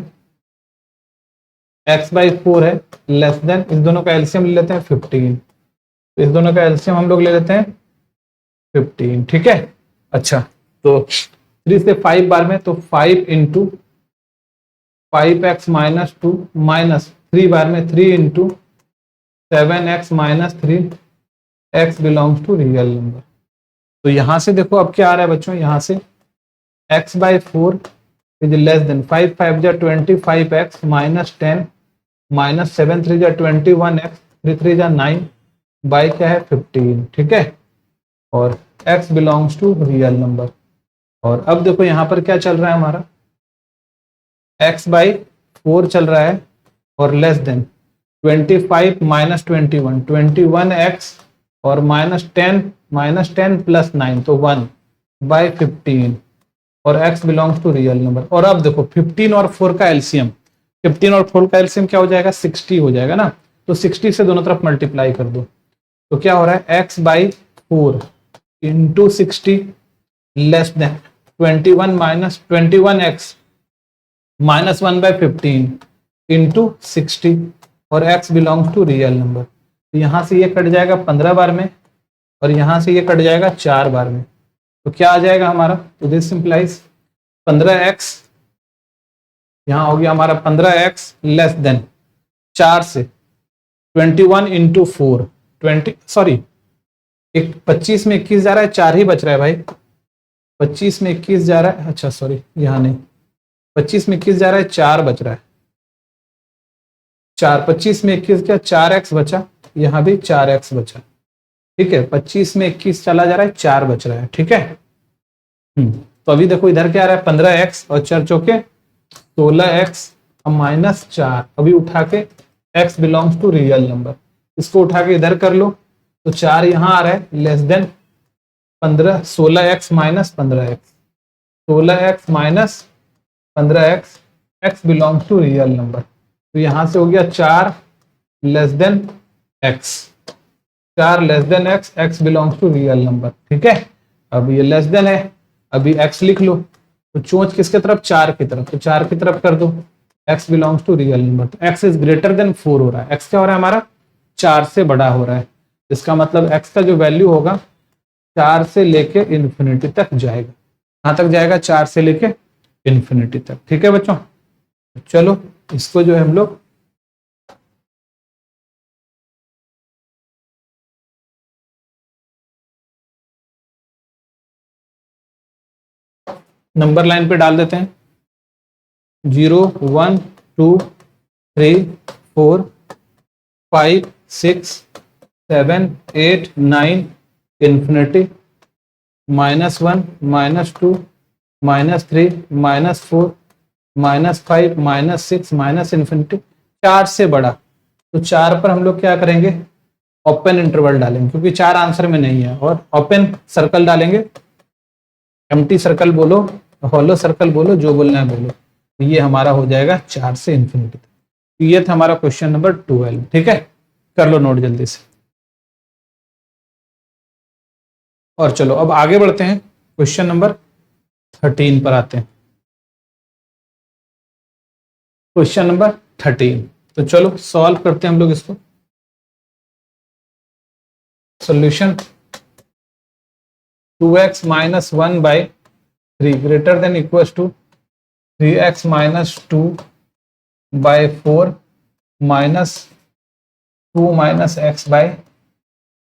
x/4 है लेस देन, इस दोनों का एलसीएम ले लेते हैं 15, तो इस दोनों का एलसीएम हम लोग ले लेते हैं 15, ठीक है। अच्छा तो 3 से 5 बार में, तो 5 इंटू 5x -2 माइनस 3 बार में 3 into 7x -3 x belongs to real number. तो यहां से देखो अब क्या आ रहा है बच्चों, यहां से x/4 इज लेस देन 5 5 जा 25x -10 -7 3 जा 21x 3 3 जा 9 बाई क्या है 15, ठीक है, और x belongs to real number. और अब देखो यहां पर क्या चल रहा है हमारा, x/4 चल रहा है और लेस देन 25 -21 21x और -10 प्लस 9 तो 1/15 और x belongs to real number. और अब देखो 15 और 4 का एलसीएम, 15 और 4 का एलसीएम क्या हो जाएगा, 60 हो जाएगा ना, तो 60 से दोनों तरफ मल्टीप्लाई कर दो, तो क्या हो रहा है x/4 into 60 less than 21x -1/15 into 60 और x belongs to real number. तो यहां से ये कट जाएगा 15 बार में और यहां से ये कट जाएगा 4 बार में, तो क्या आ जाएगा हमारा, तो दिस सिंप्लाइज 15x, यहां हो गया हमारा 15x लेस देन 4 से 21 इंटू 4 20 सॉरी 25 में 21 जा रहा है, 4 ही बच रहा है भाई, 25 में 21 जा रहा है, अच्छा सॉरी यहाँ नहीं, 25 में 21 जा रहा है, 4 बच रहा है, 4 25 में 21 क्या 4x बचा, यहाँ भी 4x बचा, ठीक है, 25 में 21 चला जा रहा है, 4 बच रहा है, ठीक है। तो अभी देखो इधर क्या आ रहा है 15x और 4 चौके 16x -4, अभी उठा के x belongs to real number, इसको उठा के इधर कर लो, तो 4 यहाँ आ रहा है less than 15 16x -15x 16x -15x x belongs to real number, तो यहां से हो गया 4 less than x 4 less than x x belongs to real number, ठीक है। अब ये लेस देन है, अभी x लिख लो, तो चोंच किसके तरफ 4 की तरफ, तो 4 की तरफ कर दो, x belongs to real number, तो x इज ग्रेटर देन 4 हो रहा है, x क्या हो रहा है हमारा 4 से बड़ा हो रहा है, इसका मतलब x का जो वैल्यू होगा 4 से लेके इन्फिनिटी तक जाएगा, कहां तक जाएगा 4 से लेके इन्फिनिटी तक, ठीक है बच्चों। चलो इसको जो है हम लोग नंबर लाइन पे डाल देते हैं, 0 1 2 3 4 5 6 7 8 9 इन्फिनिटी, -1 -2 -3 -4 -5 -6 माइनस इन्फिनिटी, 4 से बड़ा। तो 4 पर हम लोग क्या करेंगे, ओपन इंटरवल डालेंगे, क्योंकि 4 आंसर में नहीं है, और ओपन सर्कल डालेंगे, एम्प्टी सर्कल बोलो, हॉलो सर्कल बोलो, जो बोलना है बोलो। तो ये हमारा हो जाएगा 4 से इन्फिनिटी। तो ये था हमारा क्वेश्चन नंबर 12। ठीक है, कर लो नोट जल्दी से। और चलो अब आगे बढ़ते हैं, क्वेश्चन नंबर 13 पर आते हैं। क्वेश्चन नंबर 13, तो चलो सॉल्व करते हैं हम लोग इसको। Solution 2x minus 1 by 3 greater than equal to 3x minus 2 by 4 minus 2 minus x by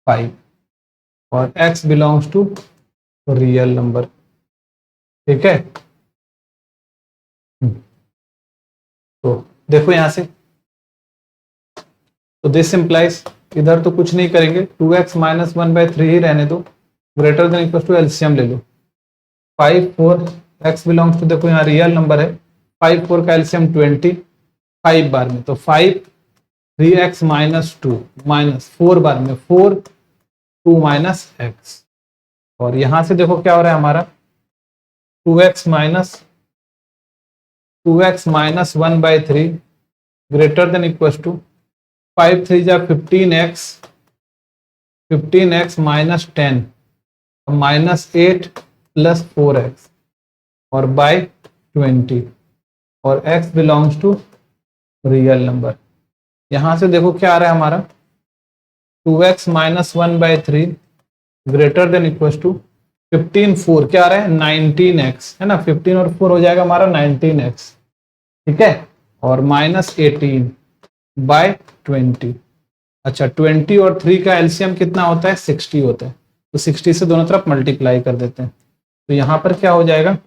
5, और x belongs to real number. ठीक है, तो देखो यहां से, तो दिस इंप्लाइज, इधर तो कुछ नहीं करेंगे, 2x माइनस 1 बाई 3 ही रहने दो, greater than equal to LCM ले लो, 5 4 x बिलोंग्स टू, देखो यहाँ रियल नंबर है, 5 4 का एलसीएम 20, 5 बार में तो 5 3x माइनस 2 माइनस 4 बार में 4 2 माइनस x, और यहां से देखो क्या हो रहा है हमारा, 2x minus 1 by 3 greater than equal to 5 3 जा 15x minus 10 minus 8 plus 4x, और बाय 20, और x belongs to real number. यहां से देखो क्या आ रहा है हमारा, 2x minus 1 by 3 greater than equal to 15 4 क्या आ रहा है 19x, है ना, 15 और 4 हो जाएगा हमारा 19x। ठीक है, और माइनस 18 बाय 20। अच्छा, 20 और 3 का एलसीएम कितना होता है, 60 होता है, तो 60 से दोनों तरफ मल्टीप्लाई कर देते हैं। तो यहां पर क्या हो जाएगा,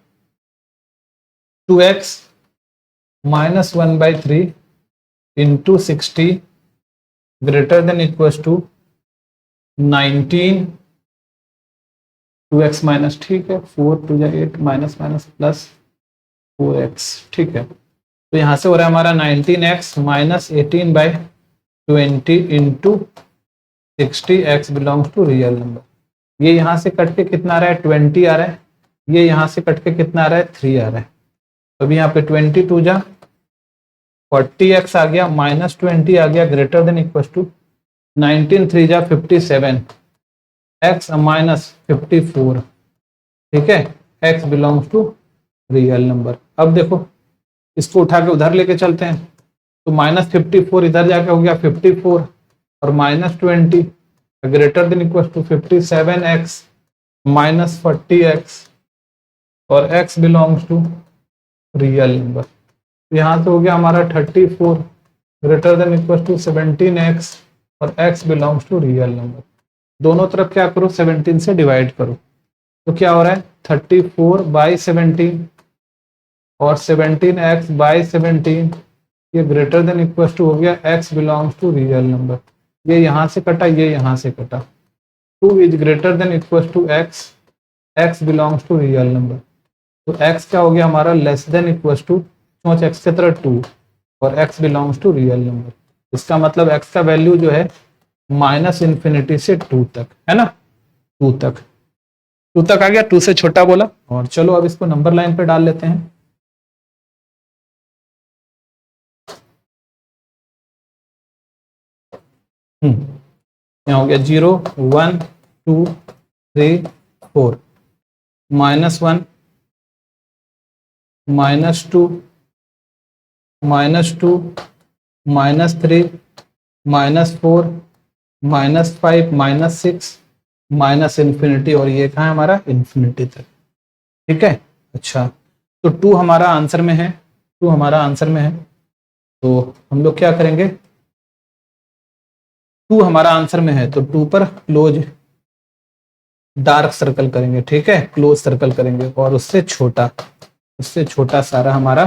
2x minus 1 by 3 into 60 greater than equal to 19 2x minus, ठीक है, 4 2 जा 8 माइनस माइनस प्लस 4x। ठीक है, तो यहां से हो रहा है हमारा 19x minus 18 by 20 into 60, x belongs to real number. ये यहां से कट के कितना आ रहा है 20 आ रहा है, ये यहां से कट के कितना आ रहा है 3 आ रहा है, तो अभी यहाँ पे 22 जा 40x आ गया, माइनस 20 आ गया, ग्रेटर देन इक्वल टू 19 3 जा 57 x माइनस 54। ठीक है, x belongs to real number. अब देखो इसको उठा के उधर लेके चलते हैं, तो माइनस 54 इधर जाके हो गया 54, और minus 20 greater than equal to 57x minus 40x, और x belongs to real number. तो यहाँ से हो गया हमारा 34 greater than equal to 17x, और x belongs to real number. दोनों तरफ क्या करो 17 से डिवाइड करो, तो क्या हो रहा है 34 बाई 17 और 17x बाई 17, ये ग्रेटर देन इक्वल टू हो गया x belongs to real number. ये यहां से कटा, ये यहां से कटा, 2 is greater than equal to x belongs to real number. तो x क्या हो गया हमारा less than equal to x की तरह 2, और x belongs to real number. इसका मतलब x का वैल्यू जो है माइनस इन्फिनिटी से 2 तक, है ना, 2 तक आ गया, 2 से छोटा बोला। और चलो अब इसको नंबर लाइन पे डाल लेते हैं। यहाँ हो गया 0 1 2 3 4, minus 1 minus 2 minus 2 minus 3 minus 4 minus 5 minus 6 minus infinity, और ये कहाँ है हमारा इन्फिनिटी तक। ठीक है, अच्छा, तो 2 हमारा आंसर में है, 2 हमारा आंसर में है, तो हम लोग क्या करेंगे, 2 हमारा आंसर में है तो 2 पर क्लोज डार्क सर्कल करेंगे। ठीक है, क्लोज सर्कल करेंगे, और उससे छोटा सारा हमारा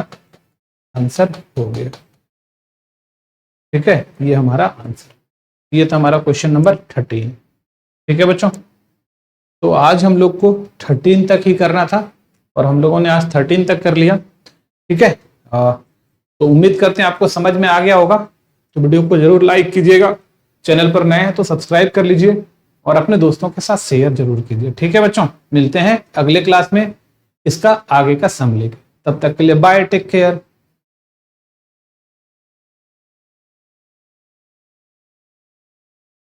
आंसर हो गया। ठीक है, ये हमारा आंसर, ये था हमारा क्वेश्चन नंबर 13। ठीक है बच्चों, तो आज हम लोग को 13 तक ही करना था और हम लोगों ने आज 13 तक कर लिया। ठीक है, तो उम्मीद करते हैं आपको समझ में आ गया होगा। तो वीडियो को जरूर लाइक कीजिएगा, चैनल पर नए हैं तो सब्सक्राइब कर लीजिए और अपने दोस्तों के साथ शेयर जरूर कीजिए। ठीक है बच्चों, मिलते हैं अगले क्लास में इसका आगे का सम लेके। तब तक के लिए बाय, टेक केयर।